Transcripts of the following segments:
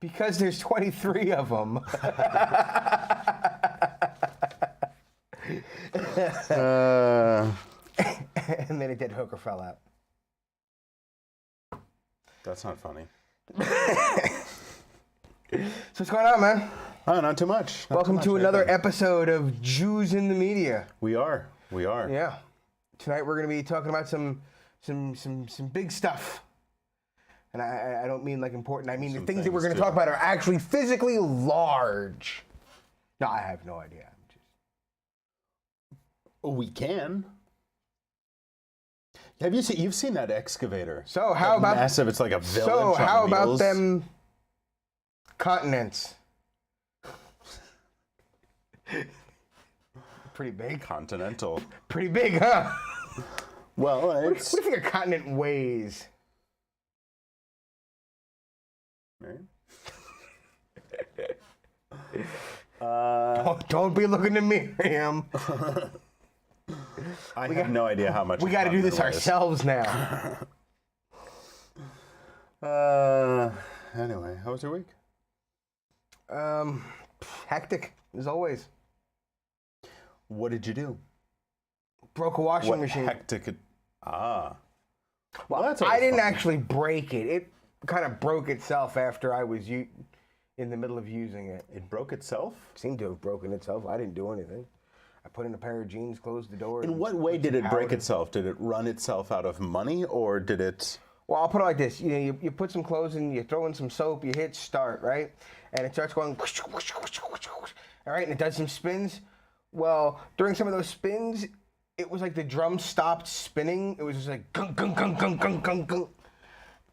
Because there's 23 of them. And then a dead hooker fell out. That's not funny. So what's going on, man? Oh, not too much. Welcome to another episode of Jews in the Media. We are. Yeah. Tonight we're going to be talking about some big stuff. And I don't mean like important. I mean the things that we're going to talk about are actually physically large. No, I have no idea. We can. You've seen that excavator? So how about massive? It's like a village. So how on about wheels. them continents? Pretty big. Continental. Pretty big, huh? Well, What it's. do you think a continent weighs? Don't be looking at me, Miriam. I have no idea how much. We got to do this ourselves now. Anyway, how was your week? Hectic as always. What did you do? Broke a washing machine. Hectic. Well, that's I always didn't fun. actually break it. It kind of broke itself after I was in the middle of using it. It broke itself? It seemed to have broken itself. I didn't do anything. I put in a pair of jeans, closed the door. In what way did it break itself? Did it run itself out of money, or did it? Well, I'll put it like this. You put some clothes in, you throw in some soap, you hit start, right? And it starts going, whoosh, whoosh, whoosh, whoosh, whoosh, all right? And it does some spins. Well, during some of those spins, it was like the drum stopped spinning. It was just like, gung, gung, gung, gung, gung, gung, gung.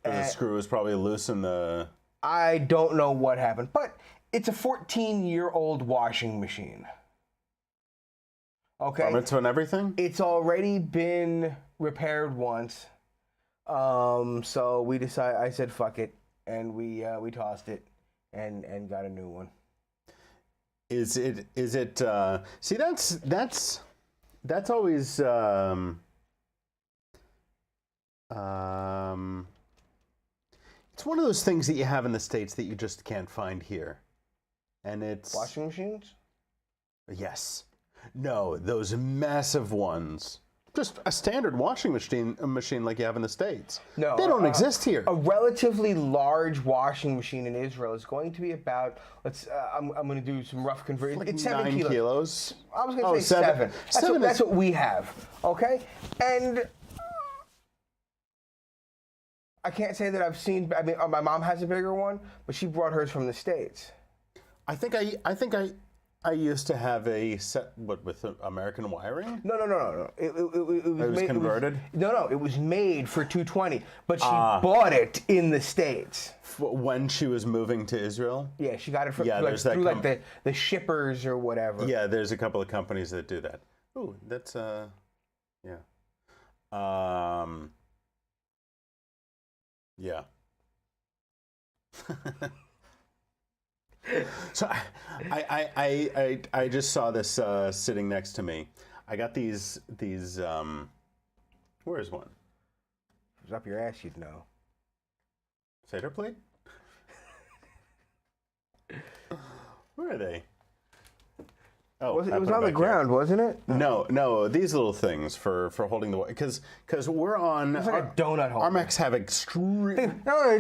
The screw was probably loose in the. I don't know what happened, but it's a 14-year-old washing machine. Okay? Bar mitzvah and everything? It's already been repaired once. So I said fuck it, and we tossed it and got a new one. Is it see, that's always it's one of those things that you have in the States that you just can't find here. And it's Washing machines? Yes. No, those massive ones. Just a standard washing machine like you have in the States. No. They don't exist here. A relatively large washing machine in Israel is going to be about, I'm going to do some rough conversion. Like it's 9 7 kilos. I was going to say 7. That's what we have, okay? And I can't say that I've seen, I mean, my mom has a bigger one, but she brought hers from the States. I think I used to have a set with American wiring. No. It was converted? It was made for 220, but she bought it in the States. When she was moving to Israel? Yeah, she got it from, through like the shippers or whatever. Yeah, there's a couple of companies that do that. Ooh, that's yeah. Yeah. So I just saw this sitting next to me. I got these where is one? If it was up your ass, you'd know. Seder plate? Where are they? Oh, It was on the ground, wasn't it? No, these little things for holding the because we're on. It's like a donut holder. Armex have extreme. No,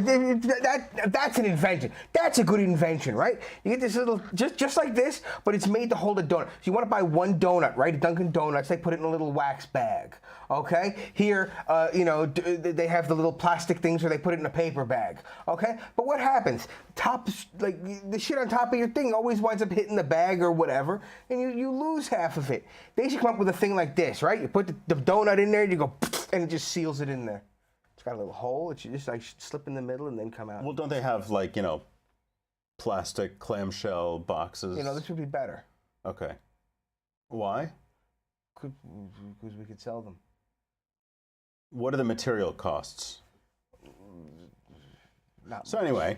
that's an invention. That's a good invention, right? You get this little, just like this, but it's made to hold a donut. So you want to buy one donut, right? Dunkin' Donuts, they put it in a little wax bag. Okay? Here, they have the little plastic things where they put it in a paper bag. Okay? But what happens? The shit on top of your thing always winds up hitting the bag or whatever, and you lose half of it. They should come up with a thing like this, right? You put the donut in there, and you go, and it just seals it in there. It's got a little hole. It should just like slip in the middle and then come out. Well, don't they have plastic clamshell boxes? This would be better. Okay. Why? Because we could sell them. What are the material costs? Not anyway.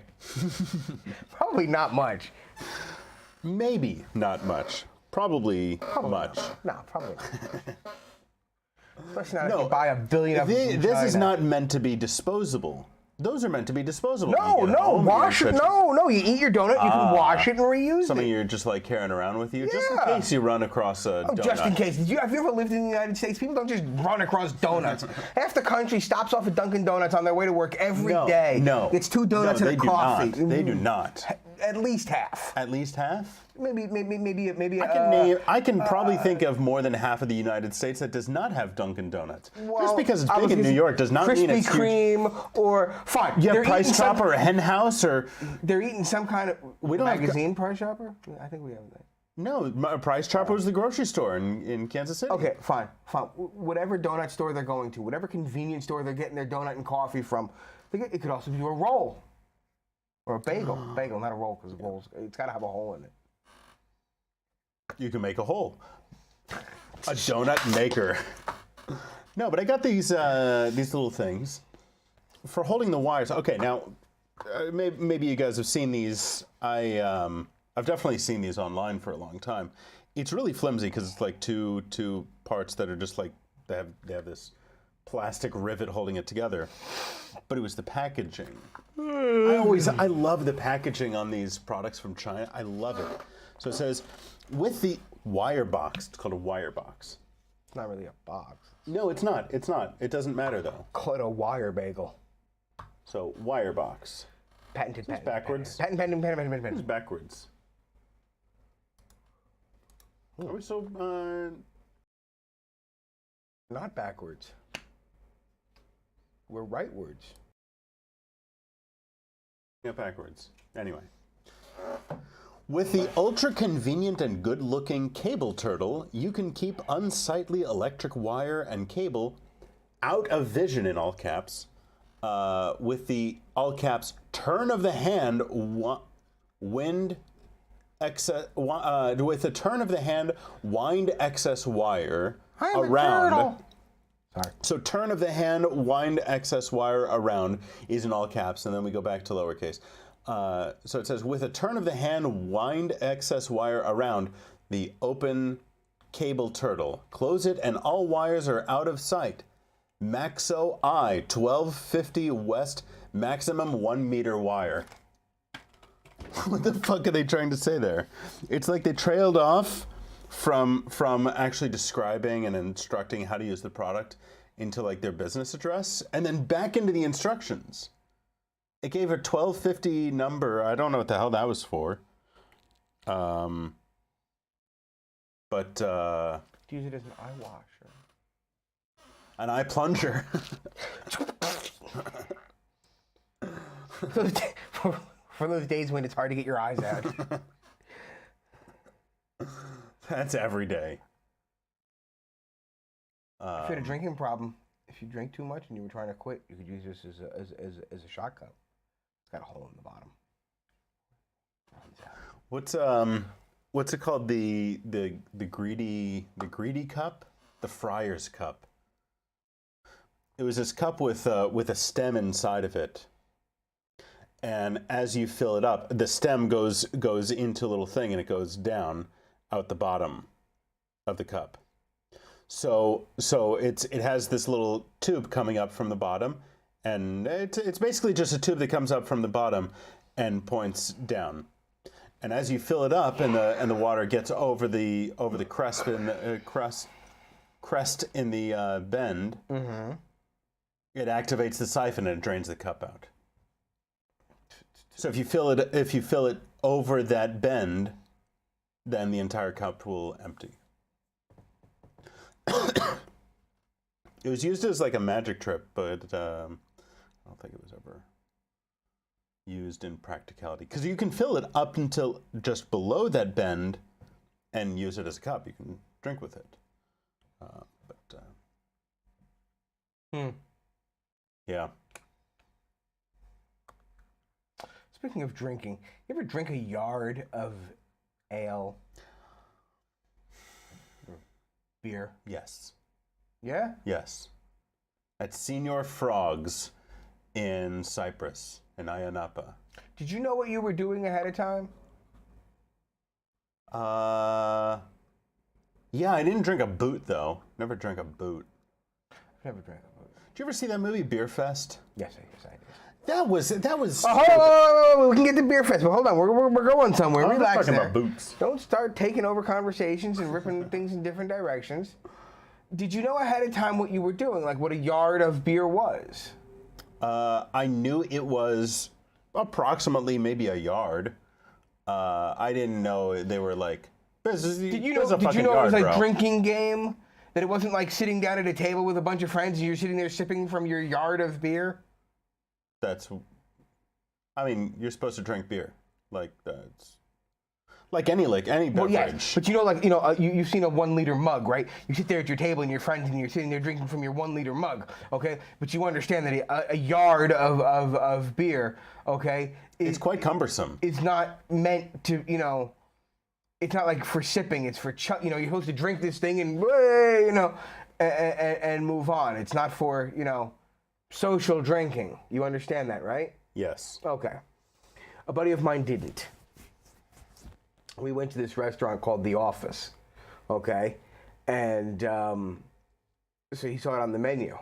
Probably not much. Maybe not much. Probably much. No, probably not. Especially not if you buy a billion of them from This is China. not meant to be disposable. Those are meant to be disposable. No, You get no, home, wash you're it. such- No, you eat your donut, you can wash it and reuse Something it. you're just like carrying around with you, just in Yeah. case you run across a donut. Just in case. Have you ever lived in the United States? People don't just run across donuts. Half the country stops off at Dunkin' Donuts on their way to work every day. No, It's 2 donuts no, and a coffee. They do not. At least half. At least half. Maybe. I can probably think of more than half of the United States that does not have Dunkin' Donuts. Just because it's I was big in New using York does not mean Krispy it's huge. Kreme or fine. You they're have Price eating some- Chopper or Hen House or They're eating some kind of We don't have magazine Price Chopper. I think we have that. no. Price Chopper was the grocery store in Kansas City. Okay, fine. Whatever donut store they're going to, whatever convenience store they're getting their donut and coffee from, it could also be a roll or a bagel. Bagel, not a roll, because it's got to have a hole in it. You can make a hole. A donut maker. No, but I got these little things for holding the wires. Okay, now maybe you guys have seen these. I've definitely seen these online for a long time. It's really flimsy because it's like two parts that are just like they have this plastic rivet holding it together. But it was the packaging. I love the packaging on these products from China. I love it. So it says with the wire box. It's called a wire box. It's not really a box. No, it's not. It's not. It doesn't matter though. Call it a wire bagel. So wire box. Patented. Backwards. Patent. It's backwards. Are we so? Not backwards. We're rightwards. Yeah, backwards. Anyway. With the ultra-convenient and good-looking Cable Turtle, you can keep unsightly electric wire and cable out of vision in all caps. With the all caps turn of the hand, with a turn of the hand, wind excess wire around. Sorry. So turn of the hand, wind excess wire around is in all caps, and then we go back to lowercase. So it says, with a turn of the hand, wind excess wire around the open Cable Turtle. Close it and all wires are out of sight. Maxo I 1250 West maximum 1 meter wire. What the fuck are they trying to say there? It's like they trailed off from actually describing and instructing how to use the product into like their business address and then back into the instructions. It gave a 1250 number. I don't know what the hell that was for. But Use it as an eye washer. an eye plunger. For those days when it's hard to get your eyes out. That's every day. If you had a drinking problem, if you drink too much and you were trying to quit, you could use this as a shot cup. It's got a hole in the bottom. What's it called? The greedy cup, the Friar's cup. It was this cup with a stem inside of it, and as you fill it up, the stem goes into a little thing and it goes down out the bottom of the cup. So it has this little tube coming up from the bottom, and it's basically just a tube that comes up from the bottom and points down. And as you fill it up and the water gets over the crest in the crest in the bend, it activates the siphon and it drains the cup out. So if you fill it over that bend, then the entire cup will empty. It was used as like a magic trick, but I don't think it was ever used in practicality. Because you can fill it up until just below that bend and use it as a cup. You can drink with it. Yeah. Speaking of drinking, you ever drink a yard of ale? Beer? Yes. Yeah? Yes. At Senior Frogs in Cyprus, in Ayanapa. Did you know what you were doing ahead of time? Yeah, I didn't drink a boot though. Never drank a boot. I've never drank a boot. Did you ever see that movie Beer Fest? Yes, I did. That was. Oh, we can get to beer fest, but hold on, we're going somewhere. I'm not Relax talking there. about boots. Don't start taking over conversations and ripping things in different directions. Did you know ahead of time what you were doing, like what a yard of beer was? I knew it was approximately maybe a yard. I didn't know they were like. Did you know it was like drinking game? That it wasn't like sitting down at a table with a bunch of friends and you're sitting there sipping from your yard of beer? I mean, you're supposed to drink beer. That's like any beverage. Well, yes, but you've seen a 1 liter mug, right? You sit there at your table and your friends and you're sitting there drinking from your 1 liter mug, okay? But you understand that a yard of beer, okay? It's quite cumbersome. It's not meant to, it's not like for sipping. It's for you're supposed to drink this thing and and move on. It's not for social drinking. You understand that, right? Yes. Okay. A buddy of mine didn't. We went to this restaurant called The Office, okay? And so he saw it on the menu.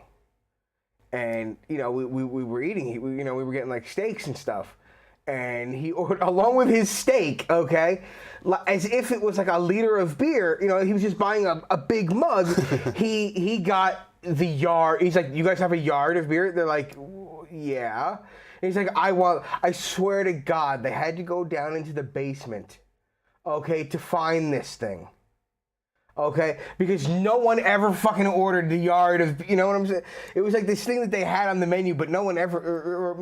And, we were eating, we were getting like steaks and stuff. And he ordered, along with his steak, okay, as if it was like a liter of beer, he was just buying a big mug. he got the yard. He's like, you guys have a yard of beer? They're like, yeah. And he's like, I swear to God, they had to go down into the basement, okay, to find this thing. Okay, because no one ever fucking ordered the yard of, you know what I'm saying? It was like this thing that they had on the menu, but no one ever, or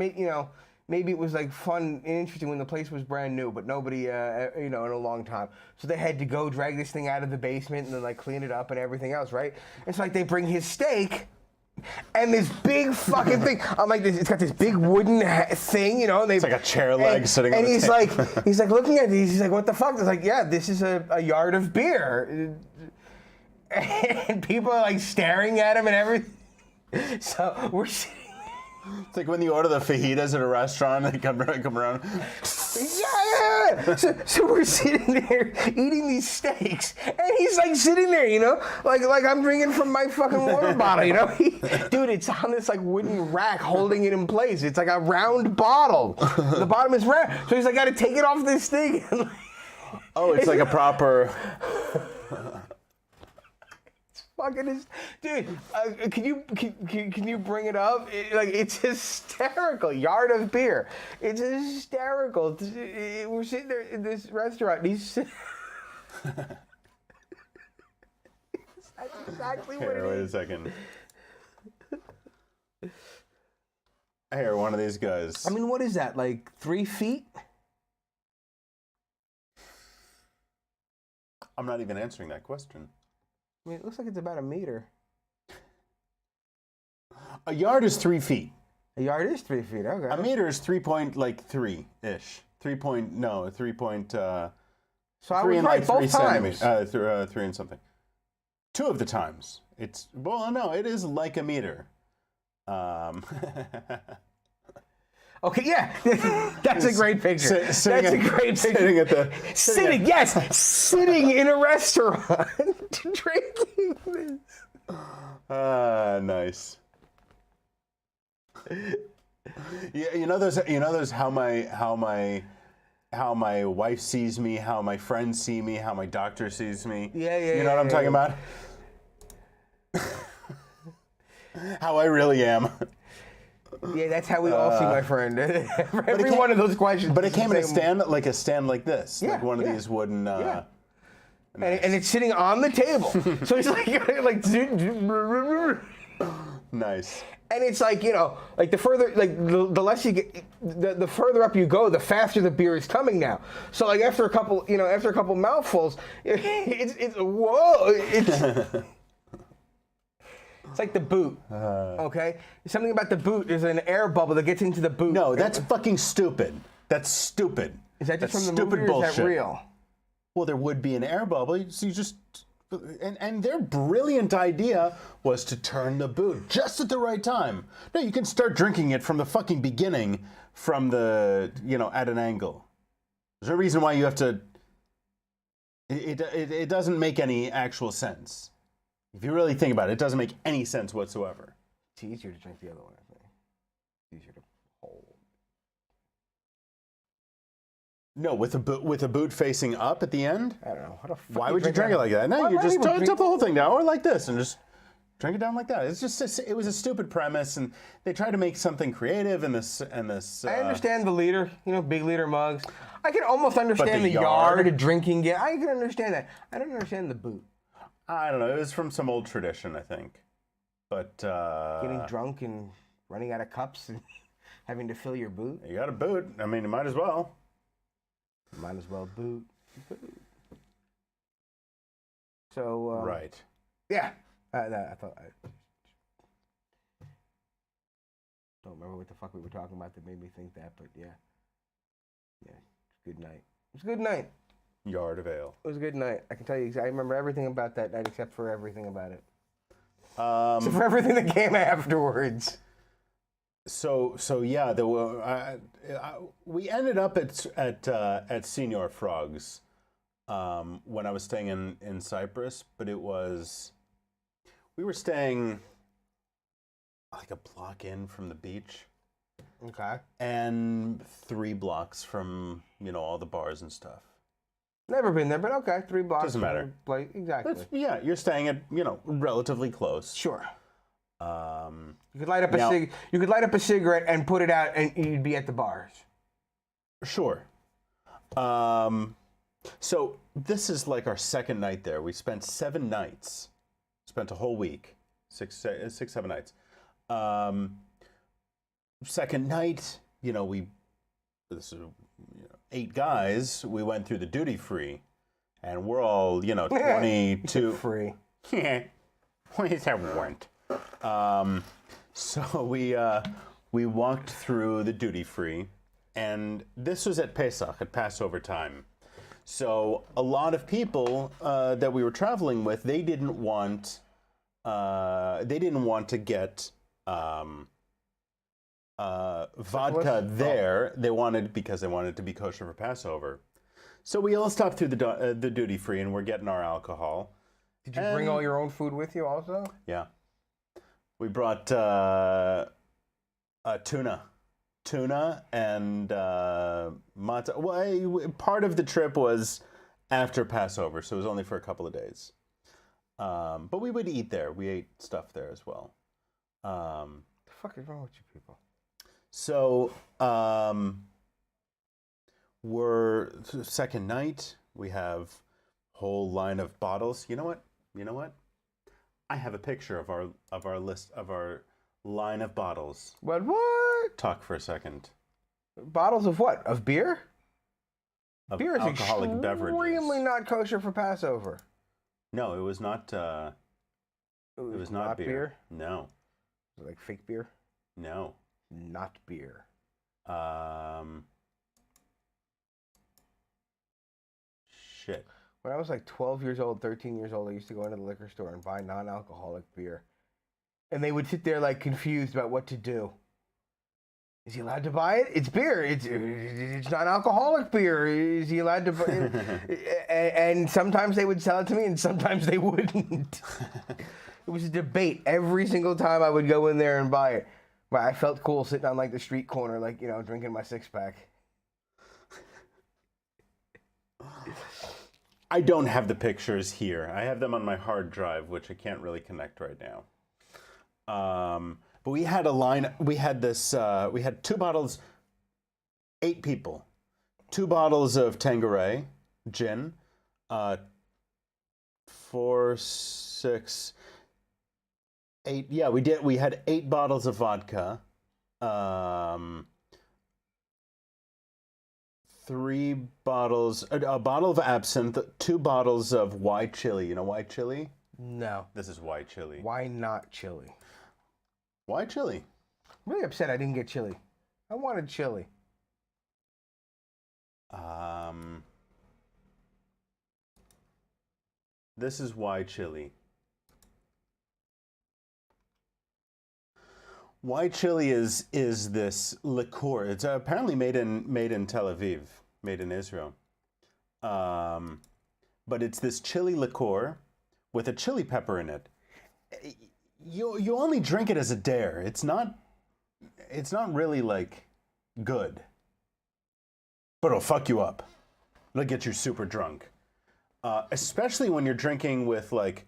maybe it was like fun and interesting when the place was brand new, but nobody, in a long time. So they had to go drag this thing out of the basement and then like clean it up and everything else, right? It's like they bring his steak and this big fucking thing. I'm like, it's got this big wooden thing, And it's like a chair leg sitting on the table. And he's like looking at these. He's like, what the fuck? It's like, yeah, this is a yard of beer. And people are like staring at him and everything. So we're sitting. It's like when you order the fajitas at a restaurant and they come around. Yeah. So we're sitting there eating these steaks, and he's like sitting there, like I'm drinking from my fucking water bottle, Dude, it's on this like wooden rack holding it in place. It's like a round bottle. The bottom is round, so he's like, got to take it off this thing. Oh, it's like a proper. Fucking dude, can you bring it up? It's hysterical. Yard of beer. It's hysterical. We're sitting there in this restaurant. That's exactly what it is. Wait a second. Here, one of these guys. I mean, what is that? Like 3 feet? I'm not even answering that question. I mean, it looks like it's about a meter. A yard is 3 feet. A yard is 3 feet. Okay. A meter is 3.3 ish. 3 point. So I was right both times. 3 and something. 2 of the times. It is like a meter. Okay, yeah, that's a great picture. That's a great picture. Sitting in a restaurant, drinking this. Nice. Yeah, those how my wife sees me, how my friends see me, how my doctor sees me. Yeah. You know what I'm talking about? How I really am. Yeah, that's how we all see my friend. Every one of those questions. But it came in a stand like this, like one of these wooden. Nice. And it's sitting on the table, so he's like nice. And it's like like the further, like the less you get, the further up you go, the faster the beer is coming now. So like after a couple mouthfuls, it's whoa. It's like the boot, okay? Something about the boot. There's an air bubble that gets into the boot. No, that's fucking stupid. That's stupid. Is that just from the stupid movie, or bullshit. is that real? Well, there would be an air bubble. So you just... And their brilliant idea was to turn the boot just at the right time. No, you can start drinking it from the fucking beginning, from the, at an angle. There's no reason why you have to... It doesn't make any actual sense. If you really think about it, it doesn't make any sense whatsoever. It's easier to drink the other one, I think. It's easier to hold. No, with a boot facing up at the end. I don't know. How the fuck Why would you drink it like that? No, Why you would just people tip drink- the whole thing down, or like this, and just drink it down like that. It's just it was a stupid premise, and they tried to make something creative in this. I understand the liter, big liter mugs. I can almost understand the the yard yard? drinking it. I can understand that. I don't understand the boot. I don't know. It was from some old tradition, I think. But Getting drunk and running out of cups and having to fill your boot. you got a boot. I mean, you might as well. Might as well boot. So Right. yeah, I thought. I don't remember what the fuck we were talking about that made me think that, but yeah, it's a good night. It was a good night. Yard of ale. It was a good night. I can tell you. I remember everything about that night except for everything about it. Except for everything that came afterwards. So yeah, we ended up at Senior Frogs when I was staying in Cyprus, but we were staying like a block in from the beach Okay. and 3 blocks from all the bars and stuff. Never been there, but okay. 3 blocks. Doesn't matter. from the place. Exactly. Yeah, you're staying at relatively close. Sure. Um, You could light up Now- You could light up a cigarette and put it out, and you'd be at the bars. Sure. So this is like our second night there. We spent 7 nights. Spent a whole week, 7 nights. Second night, this is 8 guys. We went through the duty free, and we're all 22. Free. Yeah, went. So we walked through the duty free, and this was at Pesach, at Passover time. So a lot of people that we were traveling with, they didn't want to get vodka there. Because they wanted to be kosher for Passover. So we all stopped through the duty free, and we're getting our alcohol. Did you bring all your own food with you also? Yeah. We brought tuna and matzah. Well, part of the trip was after Passover, so it was only for a couple of days. But we would eat there. We ate stuff there as well. The fuck is wrong with you people? So we're second night. We have a whole line of bottles. You know what? I have a picture of our list of our line of bottles. What? Talk for a second. Bottles of what? Of beer? Of Beer is alcoholic beverages. extremely not kosher for Passover. No, it was not. It was not beer. No. Was it like fake beer? No. Not beer. Shit. When I was like 12 years old, 13 years old, I used to go into the liquor store and buy non-alcoholic beer. And they would sit there like confused about what to do. Is he allowed to buy it? It's beer. It's non-alcoholic beer. Is he allowed to buy it? And sometimes they would sell it to me and sometimes they wouldn't. It was a debate every single time I would go in there and buy it. But I felt cool sitting on like the street corner, like, drinking my 6-pack. I don't have the pictures here. I have them on my hard drive, which I can't really connect right now. But we had a line. We had this. We had 2 bottles. 8 people. 2 bottles of Tanqueray gin. 4, 6, 8. Yeah, we did. We had 8 bottles of vodka. 3 bottles. A bottle of absinthe. 2 bottles of white chili. You know white chili? No. This is white chili. Why not chili? Why chili? I'm really upset I didn't get chili. I wanted chili. This is why chili. Why chili is this liqueur. It's apparently made in Tel Aviv, made in Israel. But it's this chili liqueur with a chili pepper in it. You only drink it as a dare. It's not really like good. But it'll fuck you up. It'll get you super drunk. Especially when you're drinking with like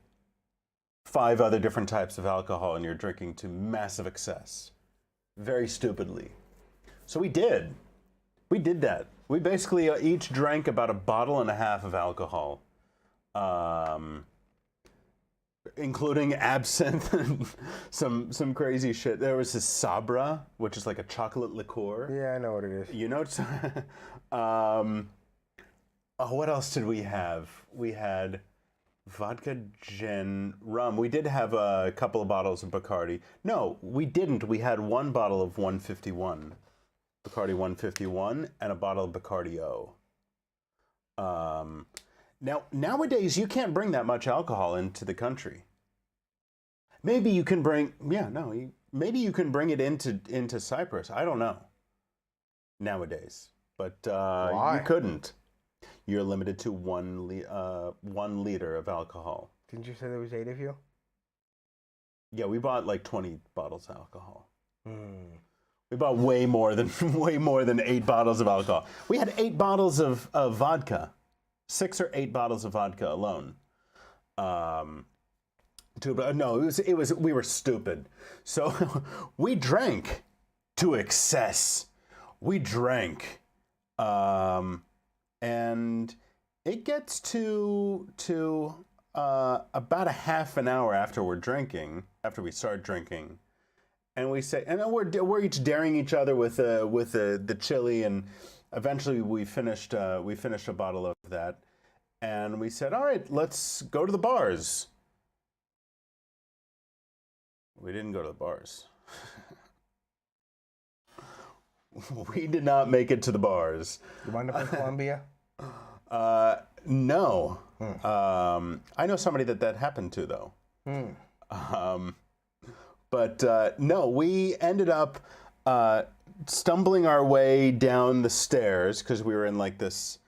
5 other different types of alcohol and you're drinking to massive excess. Very stupidly. So we did. We did that. We basically each drank about 1.5 bottles of alcohol. Including absinthe and some crazy shit. There was this Sabra, which is like a chocolate liqueur. Yeah, I know what it is. You know, what else did we have? We had vodka, gin, rum. We did have a couple of bottles of Bacardi. No, we didn't. We had 1 bottle of 151. Bacardi 151 and a bottle of Bacardi O. Now, nowadays, you can't bring that much alcohol into the country. Maybe you can bring, maybe you can bring it into Cyprus. I don't know. Nowadays, but Why? you couldn't. You're limited to 1 liter of alcohol. Didn't you say there was 8 of you? Yeah, we bought like 20 bottles of alcohol. Hmm. We bought way more than 8 bottles of alcohol. We had 8 bottles of vodka. 6 or 8 bottles of vodka alone. We were stupid. So we drank to excess. We drank. And it gets to about a half an hour after we start drinking. And we say, and we're each daring each other with the chili, and eventually we finished a bottle of that, and we said, all right, let's go to the bars. We didn't go to the bars. We did not make it to the bars. You wind up in Colombia? No. I know somebody that happened to, though. But no, we ended up stumbling our way down the stairs because we were in like this.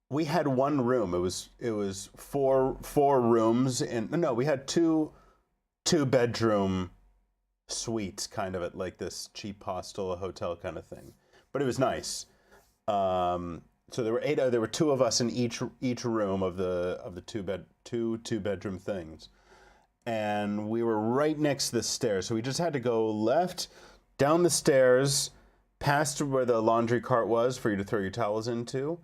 We had 1 room. It was four rooms, and no, we had two bedroom suites, kind of at like this cheap hostel, a hotel kind of thing. But it was nice. So there were 8. There were 2 of us in each room of the two bedroom things. And we were right next to the stairs. So we just had to go left, down the stairs, past where the laundry cart was for you to throw your towels into,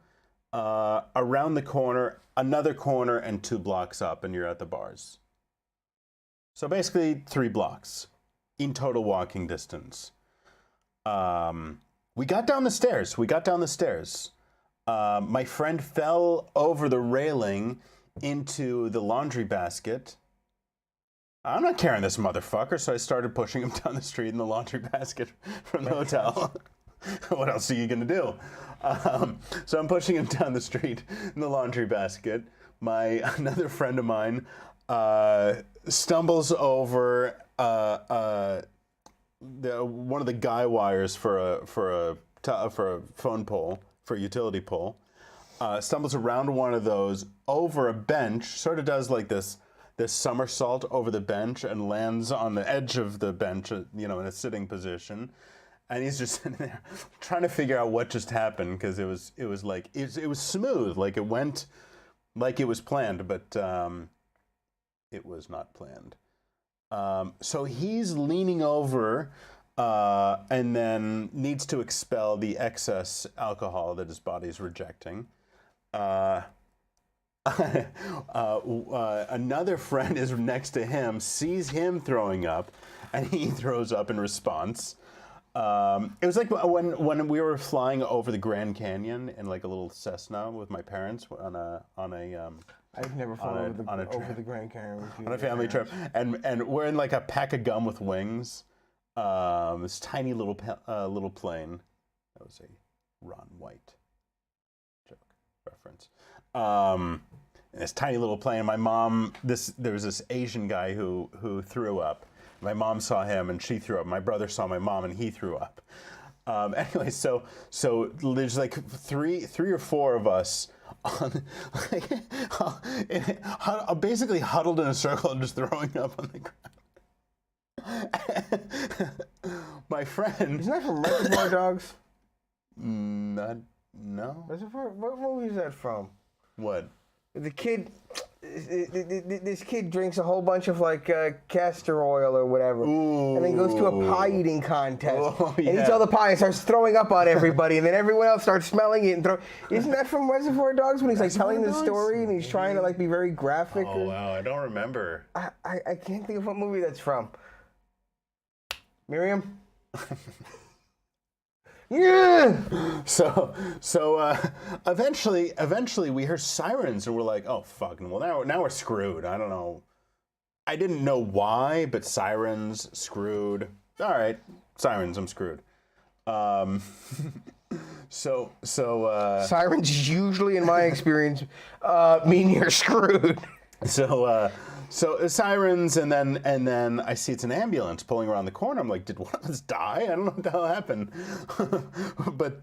around the corner, another corner, and 2 blocks up, and you're at the bars. So basically 3 blocks in total walking distance. We got down the stairs. My friend fell over the railing into the laundry basket. I'm not carrying this motherfucker, so I started pushing him down the street in the laundry basket from the hotel. What else are you gonna do? So I'm pushing him down the street in the laundry basket. Another friend of mine stumbles over one of the guy wires for a phone pole, for a utility pole. Stumbles around one of those over a bench, sort of does like this somersault over the bench and lands on the edge of the bench, in a sitting position. And he's just sitting there trying to figure out what just happened, because it was smooth, like it went like it was planned, but it was not planned. So he's leaning over and then needs to expel the excess alcohol that his body's rejecting. Another friend is next to him, sees him throwing up, and he throws up in response. It was like when we were flying over the Grand Canyon in like a little Cessna with my parents on a I've never flown over the Grand Canyon with you. On a family trip, and we're in like a pack of gum with wings. This tiny little plane. That was a Ron White joke reference. This tiny little plane. My mom. There was this Asian guy who threw up. My mom saw him and she threw up. My brother saw my mom and he threw up. Anyway, so there's like three or four of us basically huddled in a circle and just throwing up on the ground. My friend. Isn't that from Reservoir Dogs? Not No. What movie is that from? What? The kid, this kid drinks a whole bunch of like castor oil or whatever, and then goes to a pie eating contest and eats all the pie and starts throwing up on everybody, and then everyone else starts smelling it and throw. Isn't that from Reservoir Dogs when he's like telling the story and he's trying to like be very graphic? Oh wow, I don't remember. I can't think of what movie that's from. Miriam. Yeah. So eventually we hear sirens and we're like, oh fuck, well now we're screwed. I don't know. I didn't know why, but sirens, screwed. All right, sirens, I'm screwed. Sirens usually, in my experience, mean you're screwed. So sirens, and then I see it's an ambulance pulling around the corner. I'm like, did one of us die? I don't know what the hell happened. but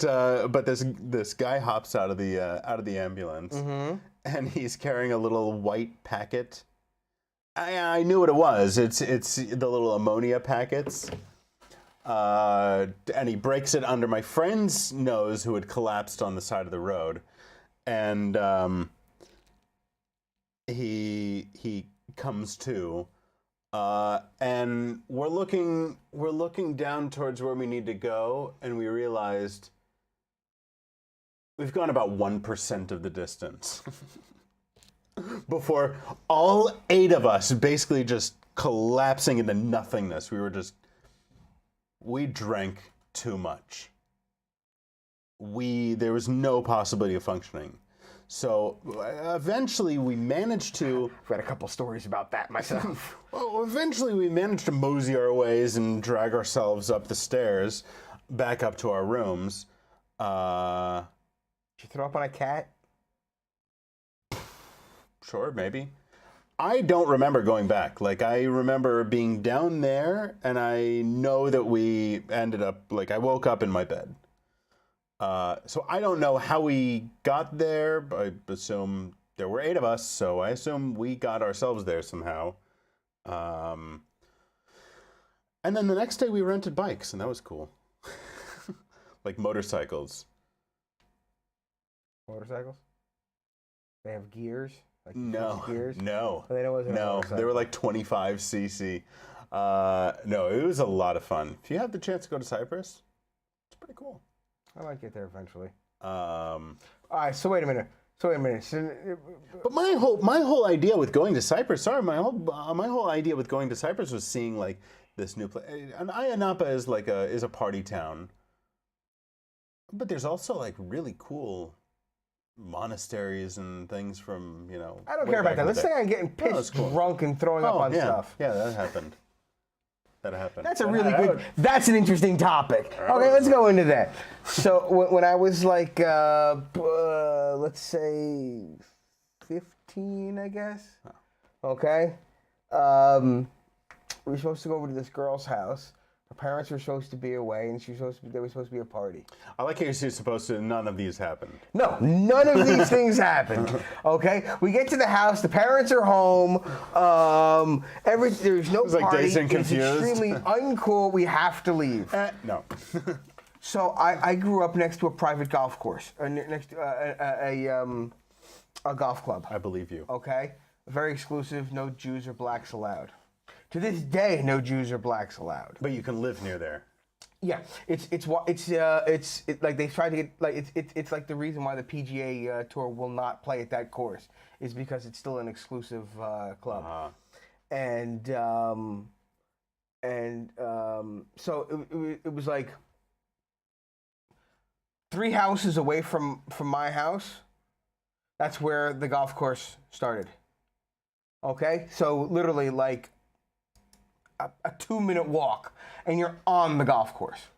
this guy hops out of the ambulance, and he's carrying a little white packet. I knew what it was. It's the little ammonia packets. And he breaks it under my friend's nose, who had collapsed on the side of the road, and he comes to, and we're looking down towards where we need to go, and we realized we've gone about 1% of the distance before all 8 of us basically just collapsing into nothingness. We drank too much. There was no possibility of functioning. So eventually we managed to... I've got a couple stories about that myself. Well, eventually we managed to mosey our ways and drag ourselves up the stairs, back up to our rooms. Did you throw up on a cat? Sure, maybe. I don't remember going back. Like, I remember being down there, and I know that we ended up... Like, I woke up in my bed. So I don't know how we got there. I assume there were 8 of us, so I assume we got ourselves there somehow. And then the next day we rented bikes, and that was cool. Like motorcycles. Motorcycles? They have gears? Like No. Gears? No. Oh, they wasn't a No. motorcycle. They were like 25cc. No, it was a lot of fun. If you have the chance to go to Cyprus, it's pretty cool. I might get there eventually. All right, so wait a minute. But my whole idea with going to Cyprus, my whole idea with going to Cyprus was seeing like this new place. And Ayia Napa is a party town, but there's also like really cool monasteries and things from I don't care about that. Let's say I'm getting pissed drunk and throwing up on stuff. Yeah, that happened. That's that's an interesting topic. Okay, let's go into that. So when I was like, let's say 15, I guess. Okay. We were supposed to go over to this girl's house. Her parents were supposed to be away, and there was supposed to be a party. I like how you're supposed to. None of these happened. No, none of these things happened. Okay, we get to the house. The parents are home. There's no It's like party. Dazed and It's Confused. extremely uncool. We have to leave. No. So I grew up next to a private golf course, next to a golf club. I believe you. Okay, very exclusive. No Jews or blacks allowed. To this day, no Jews or blacks allowed. But you can live near there. Yeah, it's like they tried to get like it's like the reason why the PGA Tour will not play at that course is because it's still an exclusive club, so it was like 3 houses away from my house. That's where the golf course started. Okay, so literally like a 2-minute walk, and you're on the golf course.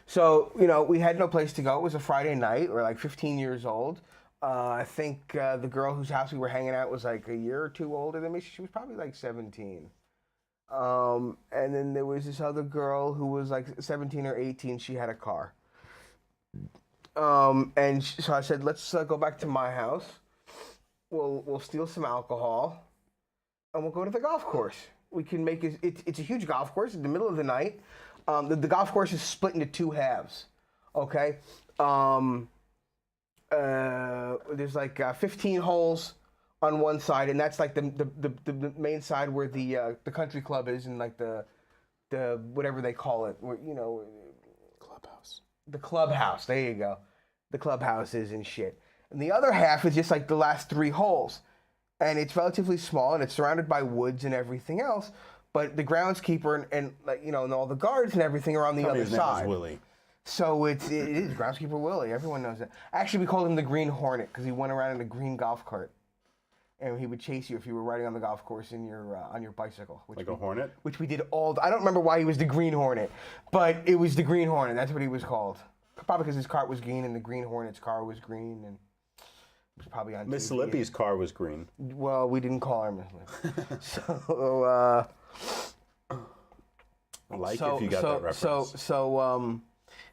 So, we had no place to go. It was a Friday night. We're like 15 years old. I think the girl whose house we were hanging out was like a year or 2 older than me. She was probably like 17. And then there was this other girl who was like 17 or 18. She had a car. So I said, let's go back to my house. We'll steal some alcohol, and we'll go to the golf course. We can make it. It's a huge golf course in the middle of the night. The golf course is split into 2 halves. Okay, there's like 15 holes on one side, and that's like the main side where the country club is, and like the whatever they call it, where, you know, Clubhouse. the clubhouse. There you go. The clubhouse is and shit. And the other half is just like the last 3 holes, and it's relatively small, and it's surrounded by woods and everything else. But the groundskeeper and like, you know, and all the guards and everything are on the other His name side. was Willie. So it is groundskeeper Willie. Everyone knows that. Actually, we called him the Green Hornet because he went around in a green golf cart, and he would chase you if you were riding on the golf course in your on your bicycle. Like a hornet? Which we did all. I don't remember why he was the Green Hornet, but it was the Green Hornet. That's what he was called. Probably because his cart was green and the Green Hornet's car was green, and it was probably on Miss TV. Lippy's car was green. Well, we didn't call her Miss Lippy. So. If you got that reference. So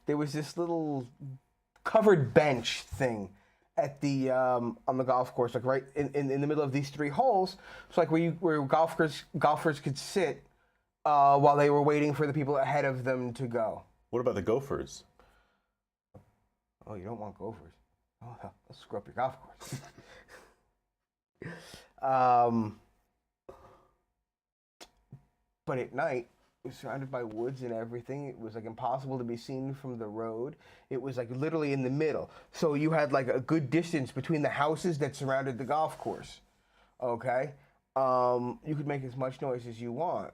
there was this little covered bench thing at the on the golf course, like right in the middle of these 3 holes. It's like where golfers could sit while they were waiting for the people ahead of them to go. What about the Gophers? Oh, you don't want gophers. Oh, hell, let's screw up your golf course. But at night, it was surrounded by woods and everything. It was like impossible to be seen from the road. It was like literally in the middle. So you had like a good distance between the houses that surrounded the golf course. Okay? You could make as much noise as you want.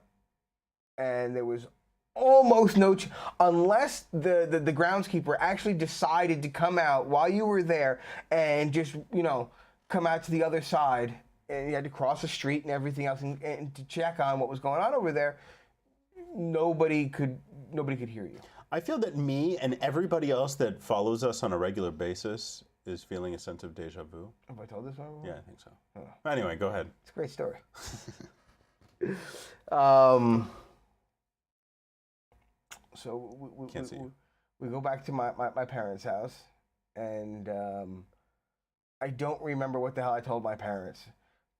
And there was almost no unless the groundskeeper actually decided to come out while you were there and just, you know, come out to the other side, and you had to cross the street and everything else and to check on what was going on over there. Nobody could hear you. I feel that me and everybody else that follows us on a regular basis is feeling a sense of deja vu. Have I told this one? Yeah, I think so. Anyway, go ahead. It's a great story. So we go back to my parents' house, and I don't remember what the hell I told my parents.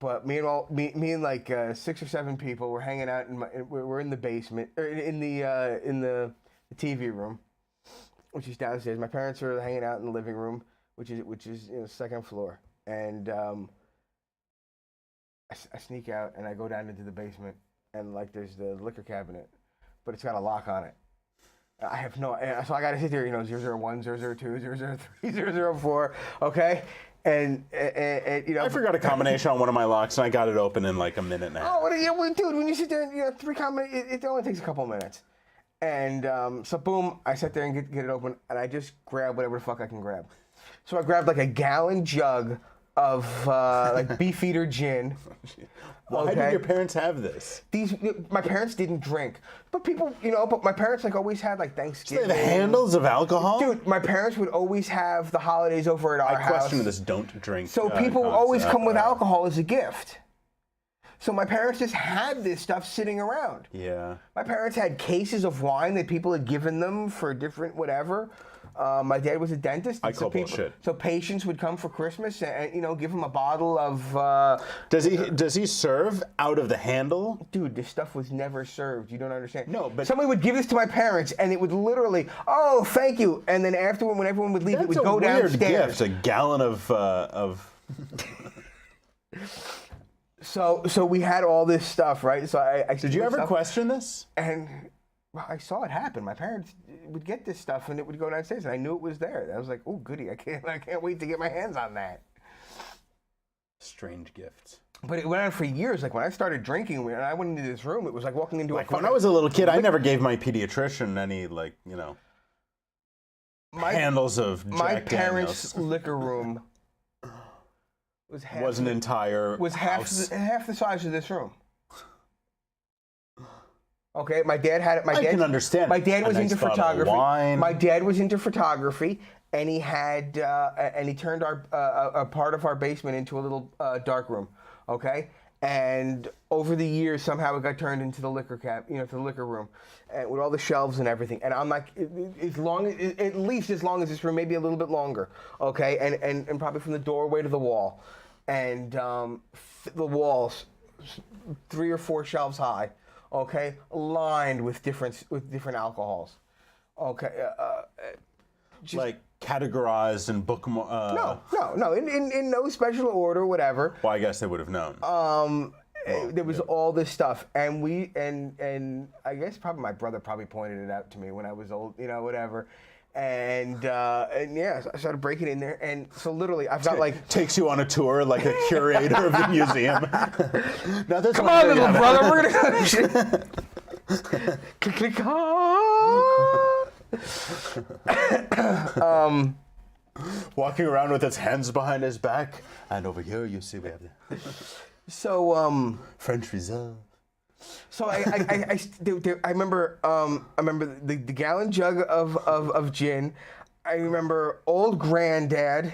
But me and like 6 or 7 people were hanging out we're in the basement, or in the TV room, which is downstairs. My parents are hanging out in the living room, which is you know, 2nd floor, and I sneak out and I go down into the basement, and like there's the liquor cabinet, but it's got a lock on it. I have no, so I got to sit there, you know, 001, 002, 003, 004, okay. And you know, I forgot a combination on one of my locks, and I got it open in like a minute and a half. Oh, yeah, well, dude, when you sit there and, you know, 3 combinations, it only takes a couple of minutes. And so boom, I sit there and get it open, and I just grab whatever the fuck I can grab. So I grabbed like a gallon jug of like Beefeater gin. Why did your parents have this? My parents didn't drink, but people, you know, but my parents like always had like Thanksgiving. They have handles of alcohol? Dude, my parents would always have the holidays over at our house. I question this don't drink. So people always come with alcohol as a gift. So my parents just had this stuff sitting around. Yeah. My parents had cases of wine that people had given them for different whatever. My dad was a dentist. I call bullshit. So patients would come for Christmas and, you know, give him a bottle of... Does he serve out of the handle? Dude, this stuff was never served. You don't understand. No, but... Somebody would give this to my parents, and it would literally, oh, thank you. And then afterward, when everyone would leave, it would go downstairs. That's a weird gift, a gallon of... So we had all this stuff, right? So I Did you ever question this? And... Well, I saw it happen. My parents would get this stuff, and it would go downstairs, and I knew it was there. I was like, "Oh, goody! I can't wait to get my hands on that." Strange gifts. But it went on for years. Like when I started drinking, when I went into this room, it was like walking into when I was a little kid, I never gave my pediatrician any handles of Jack my parents' Daniels. liquor room was half the size of this room. Okay, my dad had it. I can understand. My dad was into photography. Wine. My dad was into photography, and he had and he turned our a part of our basement into a little dark room. Okay, and over the years, somehow it got turned into the liquor to the liquor room, and with all the shelves and everything. And I'm like, at least as long as this room, maybe a little bit longer. Okay, and probably from the doorway to the wall, and the walls, 3 or 4 shelves high. Okay, lined with different alcohols. Okay, categorized and No. In no special order, whatever. Well, I guess they would have known. There was all this stuff, and I guess probably my brother probably pointed it out to me when I was old, whatever. And yeah, so I started breaking in there, and so literally I've got like takes you on a tour like a curator of the museum. Now, come on, little brother, we're gonna click click. Walking around with his hands behind his back, and over here you see we have the French Reserve. So I remember the gallon jug of gin. I remember old granddad.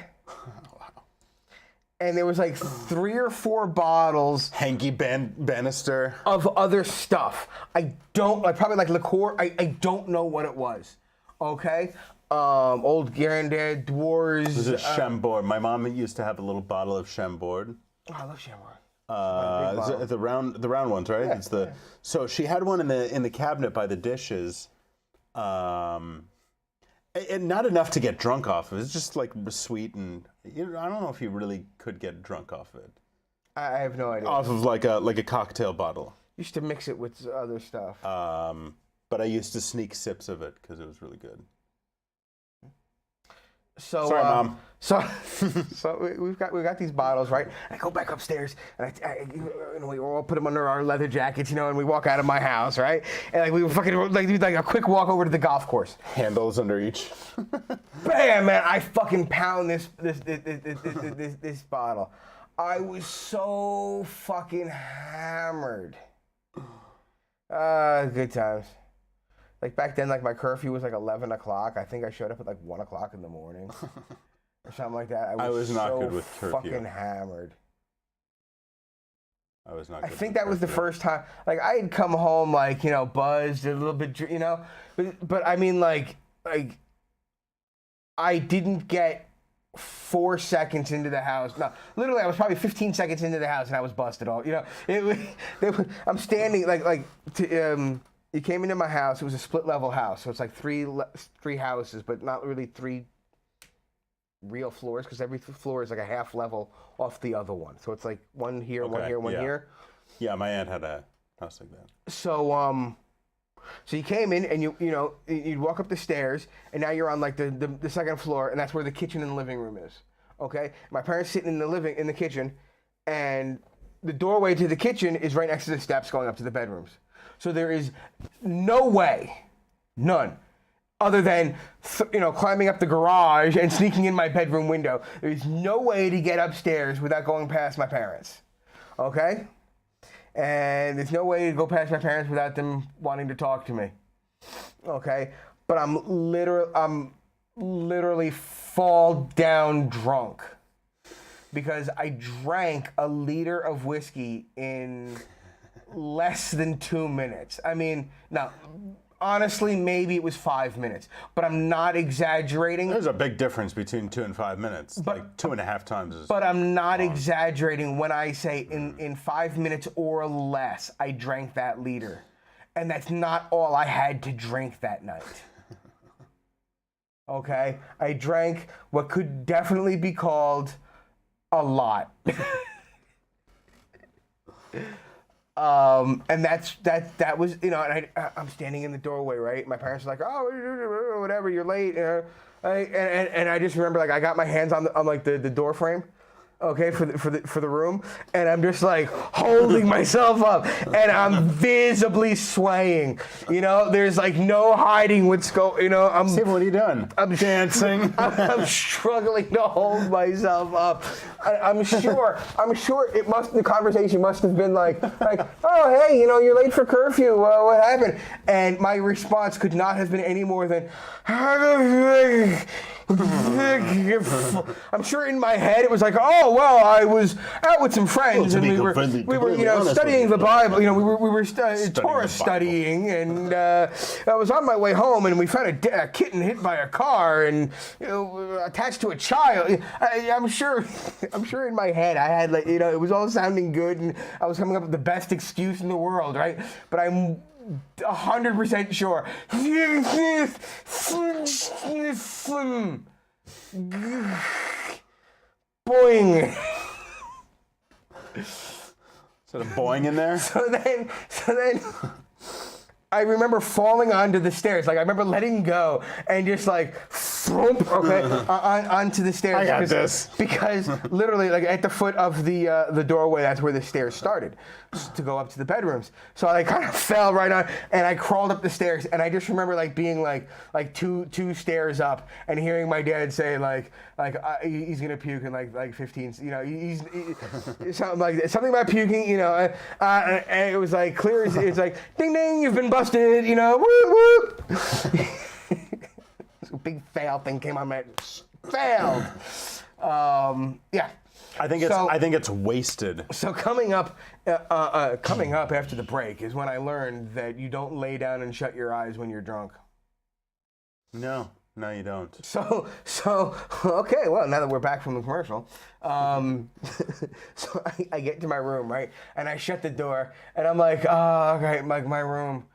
And there was like 3 or 4 bottles. Hanky Bannister. Of other stuff. Probably like liqueur. I don't know what it was. Okay? Old granddad, Dwarves. This is Chambord. My mom used to have a little bottle of Chambord. Oh, I love Chambord. The round ones, right? Yeah, It's the so she had one in the cabinet by the dishes, and not enough to get drunk off of. It's just like sweet, and I don't know if you really could get drunk off of it. I have no idea. Off of like a cocktail bottle. Used to mix it with other stuff. But I used to sneak sips of it because it was really good. So, sorry, Mom. So we've got these bottles, right? I go back upstairs, and we all put them under our leather jackets, and we walk out of my house, right? And like we fucking do like a quick walk over to the golf course. Handles under each. Bam, man! I fucking pound this bottle. I was so fucking hammered. Good times. Like back then, like my curfew was like 11 o'clock. I think I showed up at like 1 o'clock in the morning or something like that. I was not so good with curfew. Fucking hammered. I was not. I good think with that was the curfew. fired time. Like I had come home like buzzed a little bit, but I mean like I didn't get 4 seconds into the house. No, literally, I was probably 15 seconds into the house and I was busted all. I'm standing you came into my house. It was a split level house, so it's like three houses, but not really 3 real floors because every floor is like a half level off the other one. So it's like one here, Okay, one here, one yeah. here. Yeah, my aunt had a house like that. So so you came in and you'd walk up the stairs and now you're on like the second floor and that's where the kitchen and the living room is. Okay, my parents sitting in the kitchen, and the doorway to the kitchen is right next to the steps going up to the bedrooms. So there is no way, none, other than climbing up the garage and sneaking in my bedroom window. There's no way to get upstairs without going past my parents. Okay? And there's no way to go past my parents without them wanting to talk to me. Okay? But I'm literally fall down drunk because I drank a liter of whiskey in less than 2 minutes. I mean, now, honestly, maybe it was 5 minutes, but I'm not exaggerating. There's a big difference between 2 and 5 minutes. But- like 2.5 times is. But I'm not exaggerating when I say in 5 minutes or less, I drank that liter. And that's not all I had to drink that night. Okay? I drank what could definitely be called a lot. And that was, and I'm standing in the doorway, right? My parents are like, oh, whatever, you're late. And I just remember, like, I got my hands on the door frame, okay, for the room, and I'm just like holding myself up, and I'm visibly swaying. There's like no hiding what's going. Steve, what are you doing? I'm dancing. I'm struggling to hold myself up. I'm sure the conversation must have been like, oh, hey, you're late for curfew. What happened? And my response could not have been any more than, I'm sure in my head it was like, oh, well, I was out with some friends and we were studying the Bible. We were Torah studying, and I was on my way home and we found a kitten hit by a car and attached to a child. I'm sure in my head I had it was all sounding good and I was coming up with the best excuse in the world, right? But I'm 100% sure. Boing. Is that a boing in there? So then I remember falling onto the stairs. Like I remember letting go and just like thump, okay, onto the stairs. I got this. Because literally, like at the foot of the doorway, that's where the stairs started to go up to the bedrooms. So I kind of fell right on, and I crawled up the stairs. And I just remember like being like two stairs up and hearing my dad say he's gonna puke in like 15. You know, he's something about puking. You know, and it was like clear as it's like ding ding, you've been busted. You know, whoop whoop. A big fail thing came on my failed. Yeah. I think it's wasted. So coming up after the break is when I learned that you don't lay down and shut your eyes when you're drunk. No, you don't. So okay. Well, now that we're back from the commercial, so I get to my room, right, and I shut the door, and I'm like, oh, okay, like my room.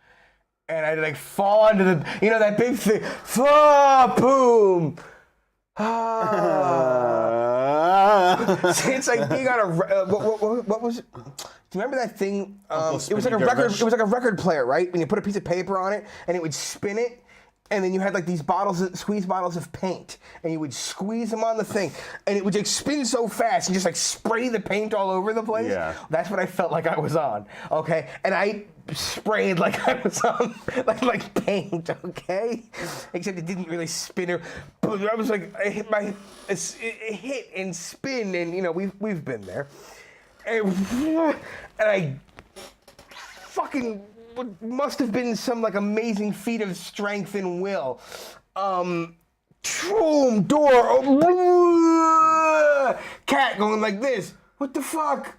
And I like fall onto that big thing. Boom. It's like being on a. What was it? Do you remember that thing? It was like a record. It was like a record player, right? And you put a piece of paper on it, and it would spin it. And then you had like these squeeze bottles of paint, and you would squeeze them on the thing, and it would like spin so fast and just like spray the paint all over the place. Yeah. That's what I felt like I was on. Okay, and I sprayed like I was on like paint. Okay, except it didn't really spin. But I was like, it hit and spin, and you know we've been there, and I fucking. What must have been some like amazing feat of strength and will. Door, cat going like this. What the fuck?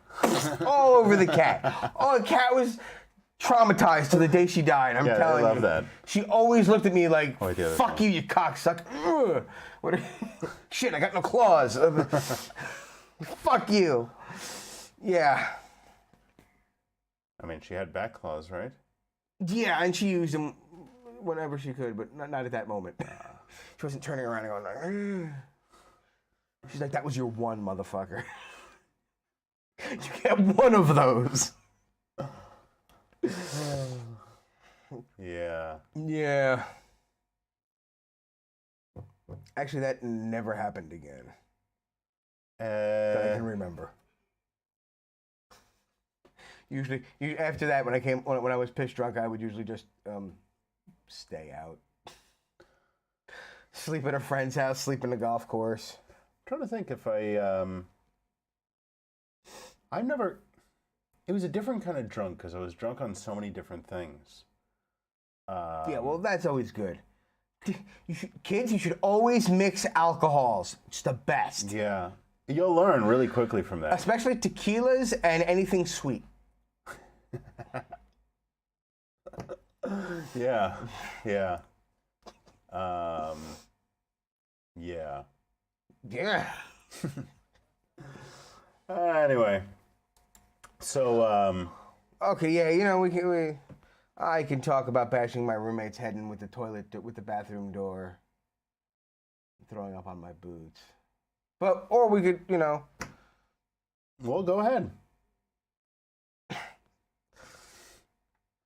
All over the cat. Oh, the cat was traumatized to the day she died. I'm telling you. I love that. She always looked at me like, yeah, "Fuck you cocksucker." Shit, I got no claws. Fuck you. Yeah. I mean, she had back claws, right? Yeah, and she used them whenever she could, but not at that moment. She wasn't turning around and going like, "Ugh." She's like, that was your one, motherfucker. You get one of those. Yeah. Yeah. Actually, that never happened again. That I can remember. Usually, after that, when I was pissed drunk, I would usually just stay out, sleep at a friend's house, sleep in the golf course. I'm trying to think if I've never. It was a different kind of drunk because I was drunk on so many different things. Yeah, well, that's always good. Kids, you should always mix alcohols. It's the best. Yeah, you'll learn really quickly from that. Especially tequilas and anything sweet. Yeah. Yeah. Anyway, so okay, yeah, you know I can talk about bashing my roommate's head in with the bathroom door, throwing up on my boots, or we could, you know. Well, go ahead.